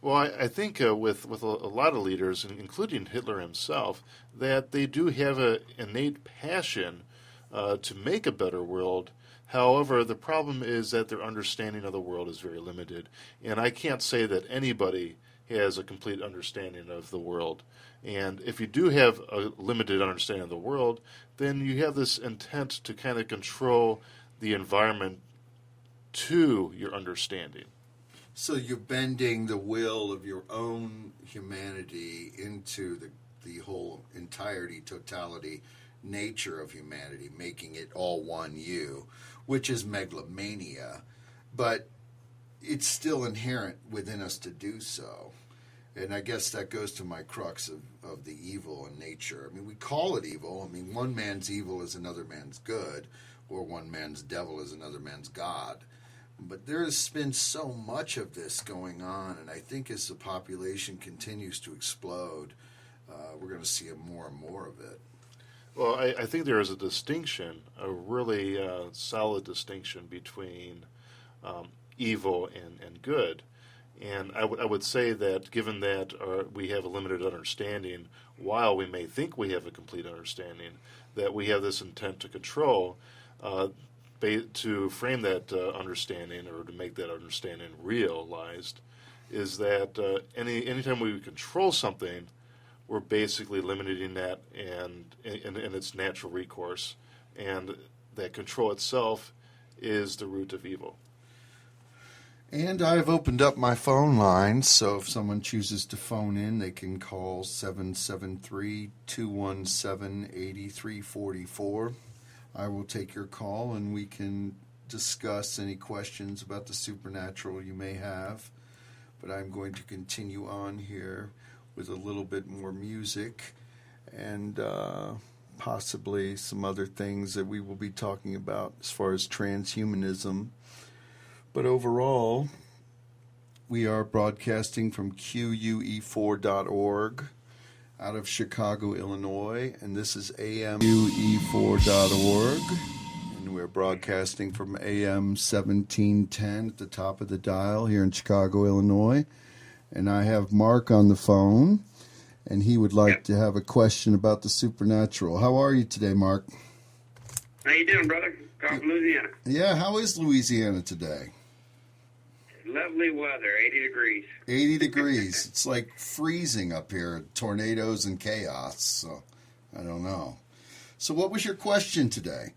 Well, I think with a lot of leaders, including Hitler himself, that they do have an innate passion to make a better world. However, the problem is that their understanding of the world is very limited. And I can't say that anybody has a complete understanding of the world. And if you do have a limited understanding of the world, then you have this intent to kind of control the environment to your understanding. So you're bending the will of your own humanity into the whole entirety, totality, nature of humanity, making it all one you, which is megalomania. But it's still inherent within us to do so. And I guess that goes to my crux of the evil in nature. I mean, we call it evil. I mean, one man's evil is another man's good, or one man's devil is another man's God. But there has been so much of this going on, and I think as the population continues to explode, we're going to see more and more of it. Well, I think there is a distinction, a really solid distinction between evil and good. And I would say that given that we have a limited understanding, while we may think we have a complete understanding, that we have this intent to control, to frame that understanding or to make that understanding realized, is that anytime we control something, we're basically limiting that and its natural recourse. And that control itself is the root of evil. And I've opened up my phone line, so if someone chooses to phone in, they can call 773-217-8344. I will take your call, and we can discuss any questions about the supernatural you may have. But I'm going to continue on here with a little bit more music and possibly some other things that we will be talking about as far as transhumanism. But overall, we are broadcasting from QUE4.org out of Chicago, Illinois, and this is AMQE4.org, and we're broadcasting from AM 1710 at the top of the dial here in Chicago, Illinois. And I have Mark on the phone, and he would like to have a question about the supernatural. How are you today, Mark? How you doing, brother? From Louisiana. Yeah, how is Louisiana today? Lovely weather, 80 degrees. 80 degrees. It's like freezing up here, tornadoes and chaos. So, I don't know. So what was your question today?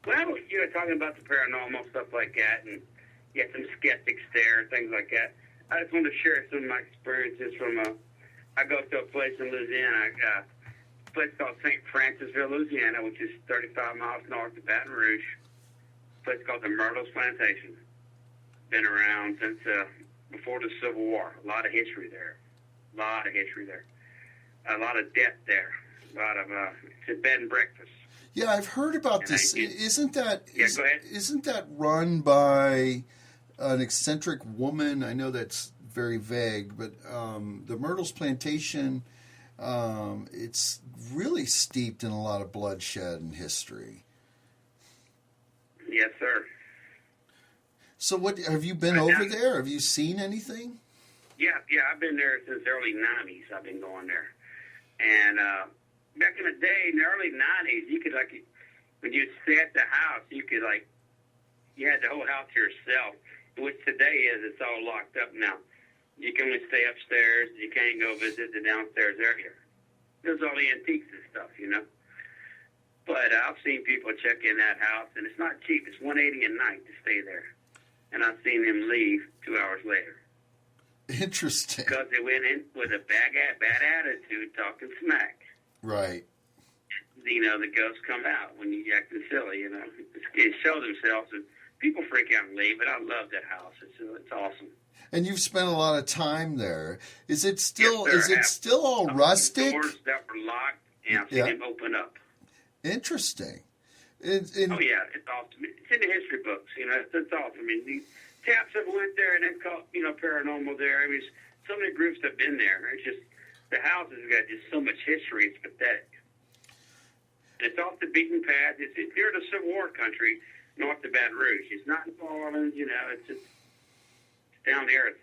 Well, you were talking about the paranormal, stuff like that, and you had some skeptics there and things like that. I just wanted to share some of my experiences from I go to a place in Louisiana, a place called St. Francisville, Louisiana, which is 35 miles north of Baton Rouge. A place called the Myrtles Plantation. Been around since before the Civil War. A lot of history there. A lot of death there. A lot of it's a bed and breakfast. Yeah, I've heard about this. Isn't that go ahead. Isn't that run by an eccentric woman? I know that's very vague, but the Myrtles Plantation, it's really steeped in a lot of bloodshed and history. Yes, sir. So what have you been over there? Have you seen anything? Yeah, I've been there since the early 90s. I've been going there. And back in the day, in the early 90s, you could, when you'd stay at the house, you had the whole house to yourself, which today it's all locked up now. You can only stay upstairs. You can't go visit the downstairs area. There's all the antiques and stuff, But I've seen people check in that house, and it's not cheap. It's $180 a night to stay there. And I've seen them leave 2 hours later. Interesting. Because they went in with a bad attitude, talking smack. Right. You know, the ghosts come out when you acting silly, you know. They show themselves, and people freak out and leave, but I love that house. It's awesome. And you've spent a lot of time there. Is it still Yes, sir, is it still all rustic? Doors that were locked, and I've seen them open up. Interesting. Oh yeah, it's awesome. It's in the history books, you know. It's awesome. I mean, the Taps have went there and they've caught, you know, paranormal there. I mean, so many groups have been there. It's just the house has got just so much history. It's pathetic. And it's off the beaten path. It's near the Civil War country, north of Baton Rouge. It's not in New Orleans, you know. It's just down the earth.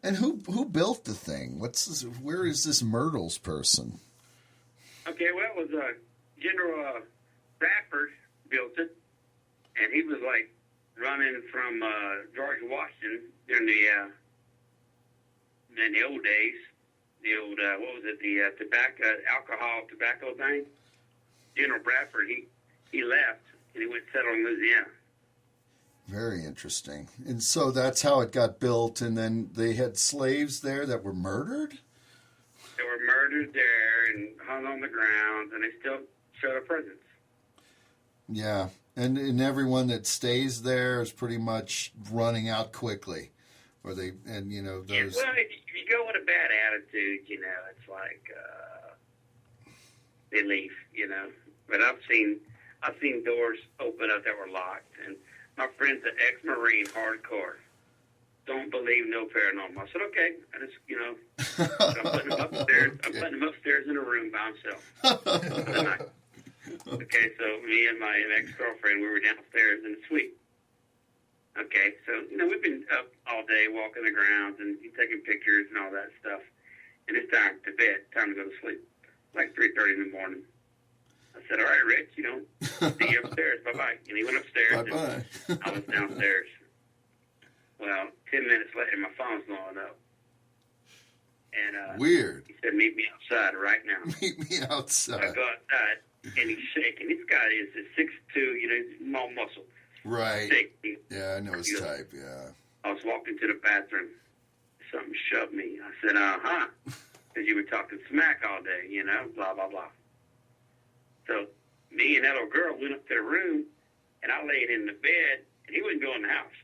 And who built the thing? Where is this Myrtles person? Okay, well, it was General Bradford built it, and he was like running from George Washington during in the old days. The old what was it? The tobacco thing. General Bradford, he left and he went to settle in Louisiana. Very interesting. And so that's how it got built, and then they had slaves there that were murdered? They were murdered there and hung on the ground, and they still show their presence. Yeah. And everyone that stays there is pretty much running out quickly. Or they, and you know, those... Yeah, well, if you go with a bad attitude, you know, it's like they leave, you know. But I've seen doors open up that were locked, and my friend's an ex-Marine, hardcore. Don't believe no paranormal. I said, okay. I just, you know, I'm putting him upstairs. Okay. I'm putting him upstairs in a room by himself. Okay, so me and my ex-girlfriend, we were downstairs in the suite. Okay, so, you know, we've been up all day walking the grounds and taking pictures and all that stuff. And it's time to bed, time to go to sleep, like 3:30 in the morning. I said, all right, Rich, you know, see you upstairs. Bye-bye. And he went upstairs. Bye-bye. And I was downstairs. Well, 10 minutes later, my phone's blowing up. And Weird. he said, meet me outside right now. Meet me I outside. go outside, and he's shaking. This guy is 6'2", you know, he's all muscle. Right. Sick. Yeah, I know his type, yeah. I was walking to the bathroom. Something shoved me. I said, uh-huh. Because you were talking smack all day, you know, blah, blah, blah. So me and that little girl went up to the room, and I laid in the bed, and he wouldn't go in the house.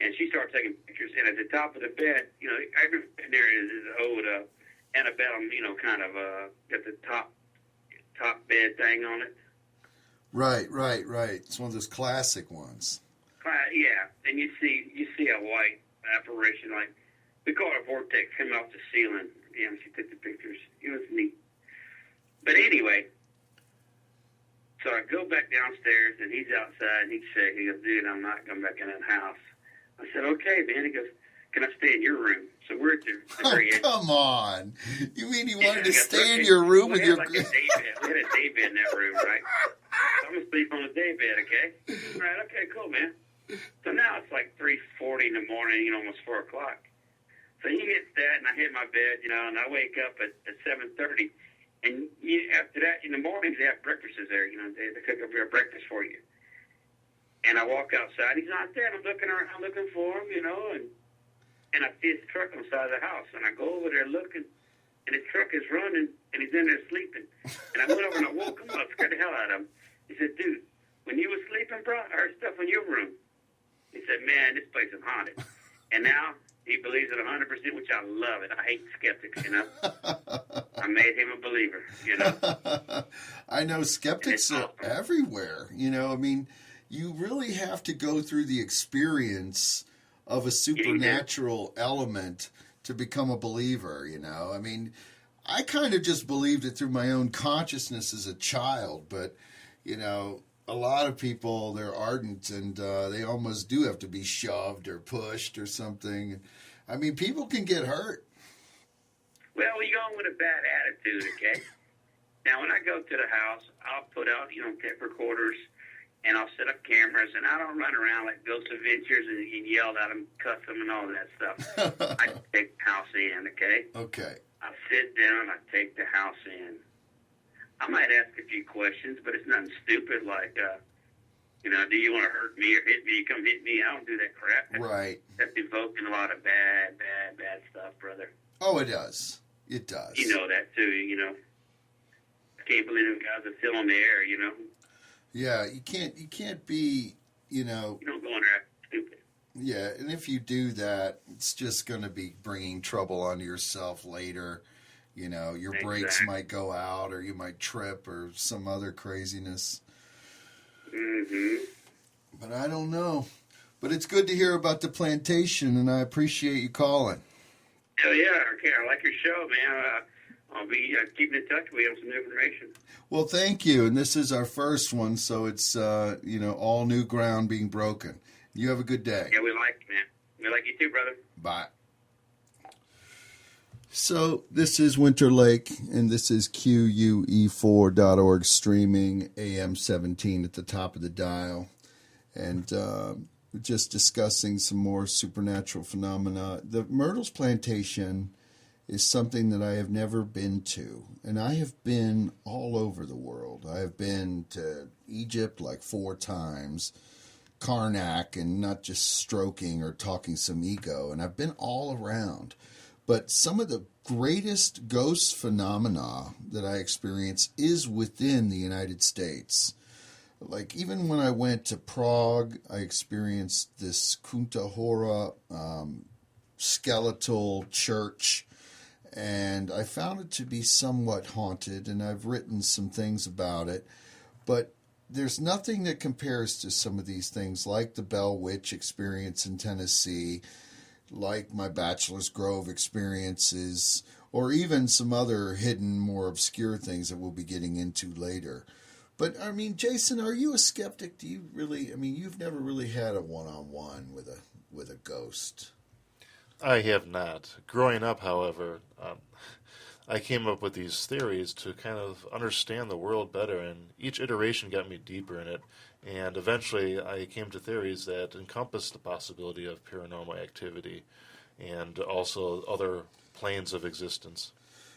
And she started taking pictures, and at the top of the bed, you know, every bed there is old antebellum, you know, kind of got the top bed thing on it. Right. It's one of those classic ones. Yeah, and you see a white apparition, like we call it a vortex, coming off the ceiling. Yeah, she took the pictures. It was neat. But anyway, so I go back downstairs, and he's outside, and he's shaking. He goes, dude, I'm not going back in that house. I said, okay, man. He goes, can I stay in your room? So we're at the very edge. Come on. You mean he wanted to I got stay in lucky. your room We with had your... like a day bed. We had a day bed in that room, right? So I'm going to sleep on a day bed, okay? All right, okay, cool, man. So now it's like 3:40 in the morning, you know, almost 4 o'clock. So he hits that, and I hit my bed, you know, and I wake up at 7:30. And after that, in the mornings, they have breakfasts there. You know, they cook up your breakfast for you. And I walk outside. He's not there. I'm looking around, looking for him, you know, and I see his truck on the side of the house. And I go over there looking, and his truck is running, and he's in there sleeping. And I went over and I woke him up, scared the hell out of him. He said, dude, when you were sleeping, bro, I heard stuff in your room. He said, man, this place is haunted. And now he believes it 100%, which I love it. I hate skeptics, you know. I made him a believer, you know. I know skeptics are everywhere. You know, I mean, you really have to go through the experience of a supernatural element to become a believer, you know. I mean, I kind of just believed it through my own consciousness as a child, but, you know, a lot of people, they're ardent, and they almost do have to be shoved or pushed or something. I mean, people can get hurt. Well, you're going with a bad attitude, okay? Now, when I go to the house, I'll put out, you know, tape recorders, and I'll set up cameras, and I don't run around like Ghost Adventures and yell at them, cuss them, and all that stuff. I take the house in, okay? Okay. I sit down, I take the house in. I might ask a few questions, but it's nothing stupid like, do you want to hurt me or hit me? Come hit me. I don't do that crap. Right. That's evoking a lot of bad stuff, brother. Oh, it does. It does. You know that too. I can't believe them guys are still on the air. Yeah, you can't be. You don't go in there stupid. Yeah, and if you do that, it's just going to be bringing trouble onto yourself later. Your brakes might go out, or you might trip, or some other craziness. Mm-hmm. But I don't know. But it's good to hear about the plantation, and I appreciate you calling. Hell yeah, okay. I like your show, man. I'll be keeping in touch with you on some new information. Well, thank you. And this is our first one, so it's all new ground being broken. You have a good day. Yeah, we like you, man. We like you too, brother. Bye. So this is Winter Lake, and this is QUE4.org streaming AM 17 at the top of the dial. And we're just discussing some more supernatural phenomena. The Myrtles Plantation is something that I have never been to, and I have been all over the world. I have been to Egypt like 4 times, Karnak, and not just stroking or talking some ego, and I've been all around. But some of the greatest ghost phenomena that I experience is within the United States. Like, even when I went to Prague, I experienced this Kunta Hora skeletal church, and I found it to be somewhat haunted, and I've written some things about it. But there's nothing that compares to some of these things, like the Bell Witch experience in Tennessee, like my Bachelors Grove experiences, or even some other hidden, more obscure things that we'll be getting into later. But, I mean, Jason, are you a skeptic? Do you really, you've never really had a one-on-one with a ghost. I have not. Growing up, however, I came up with these theories to kind of understand the world better, and each iteration got me deeper in it. And eventually I came to theories that encompassed the possibility of paranormal activity and also other planes of existence.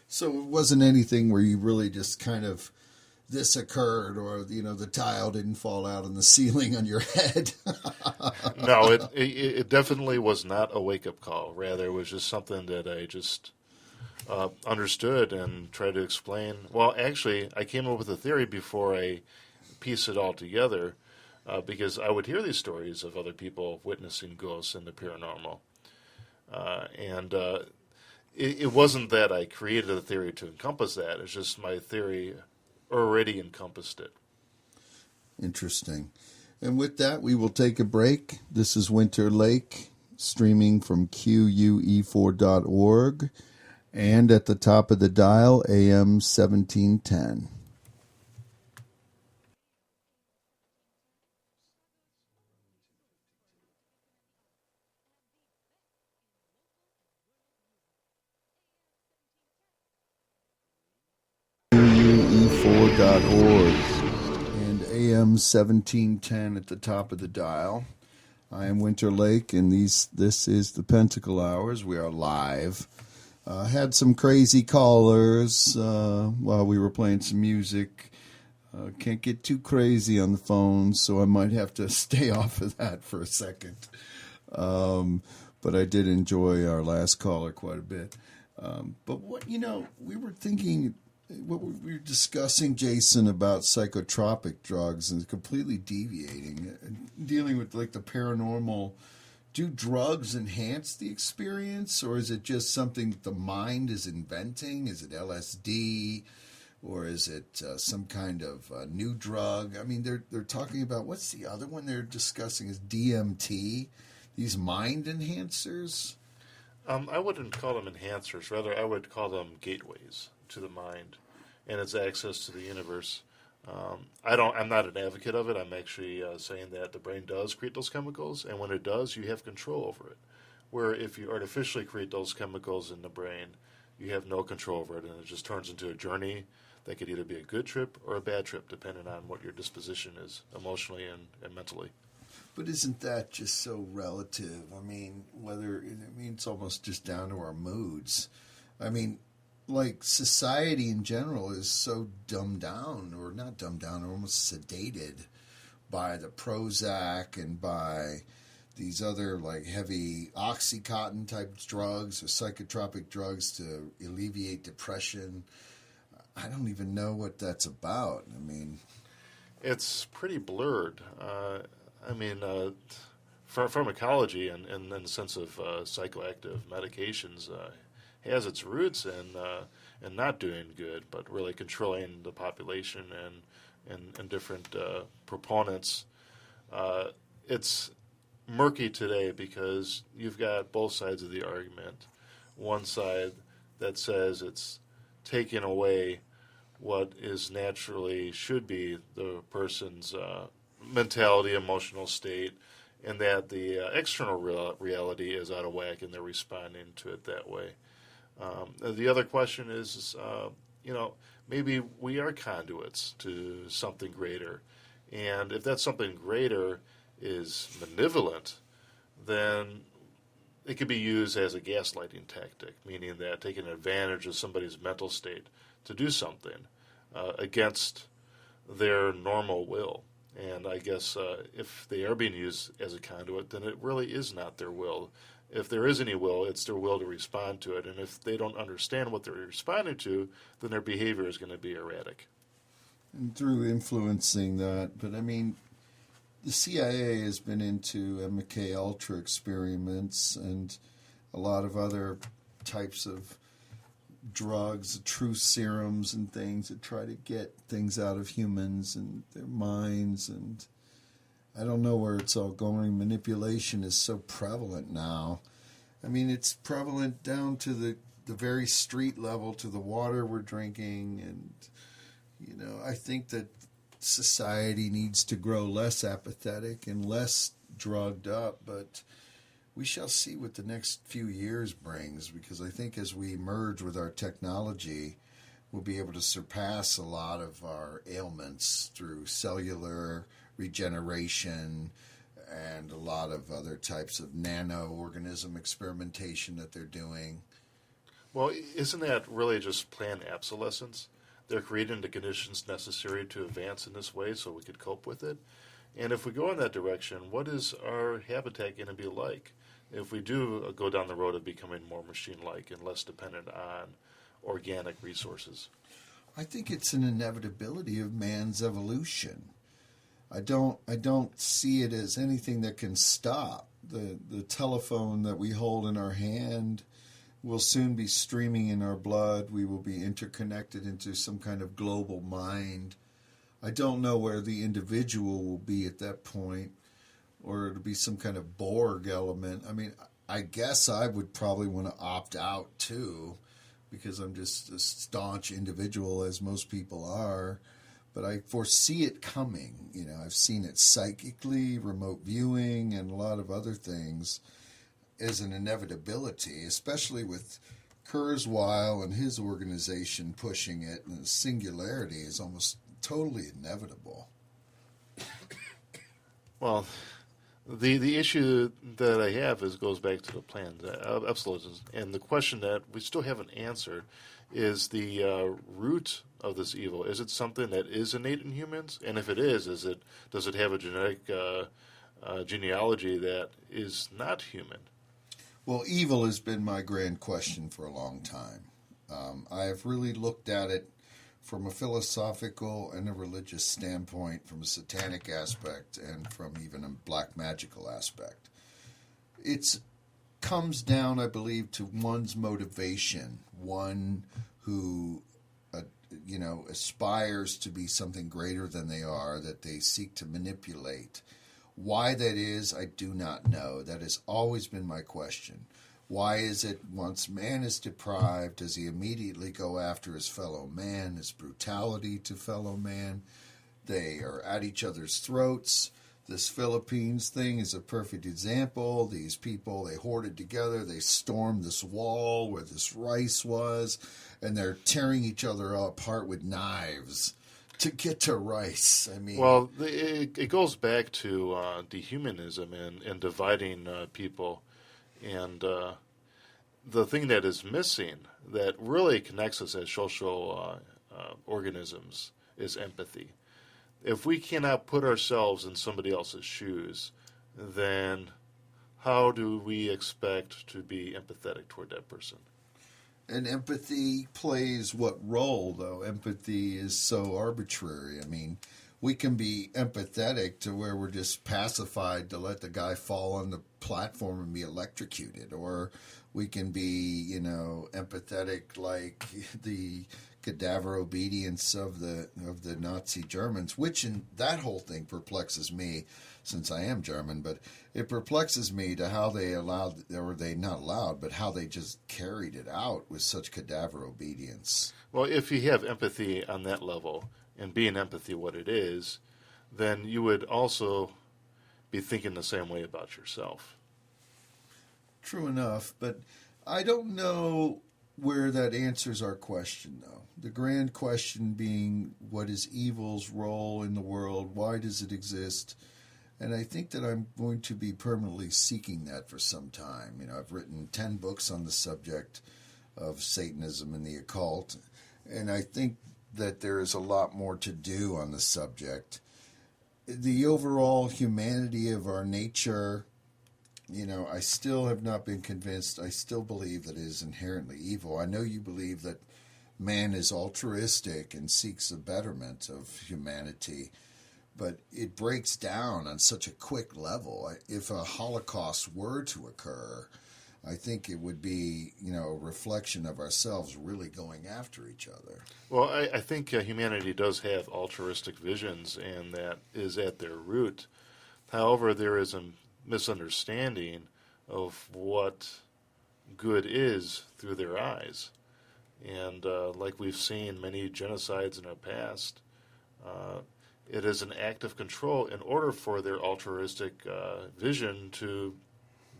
So it wasn't anything where you really just kind of, this occurred, or, the tile didn't fall out on the ceiling on your head. No, it definitely was not a wake-up call. Rather, it was just something that I just understood and tried to explain. Well, actually, I came up with a theory before I piece it all together, because I would hear these stories of other people witnessing ghosts and the paranormal. It wasn't that I created a theory to encompass that. It's just my theory already encompassed it. Interesting. And with that, we will take a break. This is Winter Lake, streaming from QUE4.org, and at the top of the dial, AM 1710. QUE4.org and AM 1710 at the top of the dial. I am Winter Lake, and this is the Pentacle-Hours. We are live. Had some crazy callers while we were playing some music. Can't get too crazy on the phone, so I might have to stay off of that for a second. But I did enjoy our last caller quite a bit. But we were thinking, what we were discussing, Jason, about psychotropic drugs and completely deviating, dealing with like the paranormal. Do drugs enhance the experience, or is it just something that the mind is inventing? Is it LSD, or is it some kind of new drug? I mean, they're talking about, what's the other one they're discussing is DMT, these mind enhancers? I wouldn't call them enhancers. Rather, I would call them gateways to the mind and its access to the universe. I'm not an advocate of it. I'm actually saying that the brain does create those chemicals, and when it does, you have control over it. Where if you artificially create those chemicals in the brain, you have no control over it, and it just turns into a journey that could either be a good trip or a bad trip, depending on what your disposition is, emotionally and mentally. But isn't that just so relative? I mean, it's almost just down to our moods. I mean, like society in general is so dumbed down, or not dumbed down, or almost sedated by the Prozac and by these other like heavy Oxycontin type drugs or psychotropic drugs to alleviate depression. I don't even know what that's about. I mean, it's pretty blurred. Pharmacology and in the sense of psychoactive medications has its roots in not doing good, but really controlling the population and different proponents. It's murky today because you've got both sides of the argument. One side that says it's taking away what is naturally should be the person's mentality, emotional state, and that the external reality is out of whack and they're responding to it that way. The other question is, maybe we are conduits to something greater. And if that something greater is malevolent, then it could be used as a gaslighting tactic, meaning that taking advantage of somebody's mental state to do something against their normal will. And I guess if they are being used as a conduit, then it really is not their will. If there is any will, it's their will to respond to it. And if they don't understand what they're responding to, then their behavior is going to be erratic. and through influencing that, but I mean, the CIA has been into MK Ultra experiments and a lot of other types of drugs, truth serums and things that try to get things out of humans and their minds, and I don't know where it's all going. Manipulation is so prevalent now. I mean, it's prevalent down to the very street level, to the water we're drinking, and, I think that society needs to grow less apathetic and less drugged up, but we shall see what the next few years brings, because I think as we merge with our technology, we'll be able to surpass a lot of our ailments through cellular regeneration and a lot of other types of nano-organism experimentation that they're doing. Well, isn't that really just planned obsolescence? They're creating the conditions necessary to advance in this way so we could cope with it. And if we go in that direction, what is our habitat going to be like if we do go down the road of becoming more machine-like and less dependent on organic resources? I think it's an inevitability of man's evolution. I don't see it as anything that can stop. The telephone that we hold in our hand will soon be streaming in our blood. We will be interconnected into some kind of global mind. I don't know where the individual will be at that point, or it'll be some kind of Borg element. I mean, I guess I would probably want to opt out too, because I'm just a staunch individual, as most people are. But I foresee it coming. I've seen it psychically, remote viewing, and a lot of other things as an inevitability, especially with Kurzweil and his organization pushing it, and the singularity is almost totally inevitable. Well, the issue that I have goes back to the plans, absolutism, and the question that we still haven't answered is the root of this evil. Is it something that is innate in humans? And if it is, does it have a genetic genealogy that is not human? Well, evil has been my grand question for a long time. I have really looked at it from a philosophical and a religious standpoint, from a satanic aspect, and from even a black magical aspect. It comes down, I believe, to one's motivation, one who aspires to be something greater than they are, that they seek to manipulate. Why that is, I do not know. That has always been my question. Why is it once man is deprived, does he immediately go after his fellow man, his brutality to fellow man? They are at each other's throats. This Philippines thing is a perfect example. These people, they hoarded together. They stormed this wall where this rice was, and they're tearing each other apart with knives to get to rice. I mean, well, it goes back to dehumanism and dividing people, and the thing that is missing that really connects us as social organisms is empathy. If we cannot put ourselves in somebody else's shoes, then how do we expect to be empathetic toward that person? And empathy plays what role, though? Empathy is so arbitrary. I mean, we can be empathetic to where we're just pacified to let the guy fall on the platform and be electrocuted, or we can be, empathetic like the cadaver obedience of the Nazi Germans, which in that whole thing perplexes me, since I am German, but it perplexes me to how they allowed, or they not allowed, but how they just carried it out with such cadaver obedience. Well, if you have empathy on that level, and being empathy what it is, then you would also be thinking the same way about yourself. True enough, but I don't know where that answers our question, though. The grand question being, what is evil's role in the world? Why does it exist? And I think that I'm going to be permanently seeking that for some time. I've written 10 books on the subject of Satanism and the occult, and I think that there is a lot more to do on the subject. The overall humanity of our nature, I still have not been convinced. I still believe that it is inherently evil. I know you believe that man is altruistic and seeks the betterment of humanity, but it breaks down on such a quick level. If a Holocaust were to occur, I think it would be, a reflection of ourselves really going after each other. Well, I think humanity does have altruistic visions, and that is at their root. However, there is a misunderstanding of what good is through their eyes. And like we've seen many genocides in our past, it is an act of control in order for their altruistic vision to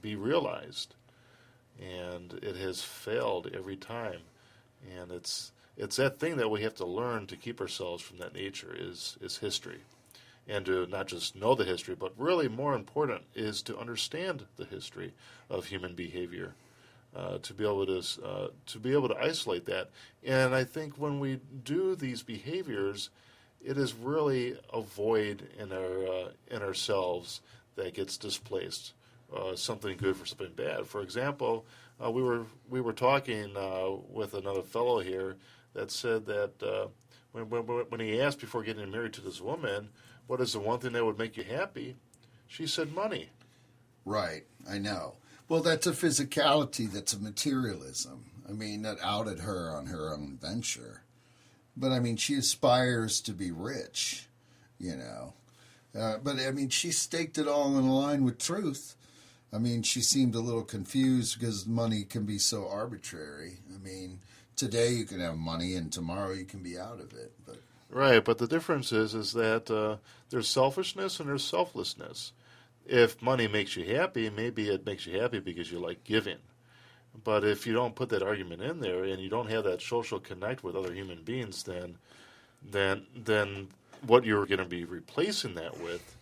be realized. And it has failed every time. And it's that thing that we have to learn to keep ourselves from that nature is history. And to not just know the history, but really more important is to understand the history of human behavior, to be able to isolate that. And I think when we do these behaviors, it is really a void in ourselves that gets displaced. Something good for something bad. For example, we were talking with another fellow here that said that when he asked before getting married to this woman, what is the one thing that would make you happy? She said money. Right, I know. Well, that's a physicality, that's a materialism. I mean, that outed her on her own venture. But, I mean, she aspires to be rich, But, I mean, she staked it all in line with truth. I mean, she seemed a little confused because money can be so arbitrary. I mean, today you can have money and tomorrow you can be out of it. But right, but the difference is that there's selfishness and there's selflessness. If money makes you happy, maybe it makes you happy because you like giving. But if you don't put that argument in there and you don't have that social connect with other human beings, then what you're going to be replacing that with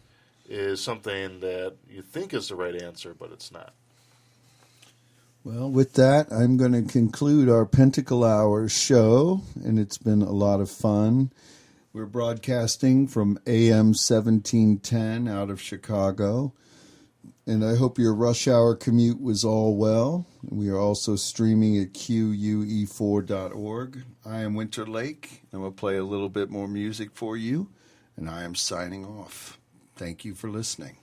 is something that you think is the right answer, but it's not. Well, with that, I'm going to conclude our Pentacle-Hours show, and it's been a lot of fun. We're broadcasting from AM 1710 out of Chicago, and I hope your rush hour commute was all well. We are also streaming at QUE4.org. I am Winter Lake, and we'll play a little bit more music for you, and I am signing off. Thank you for listening.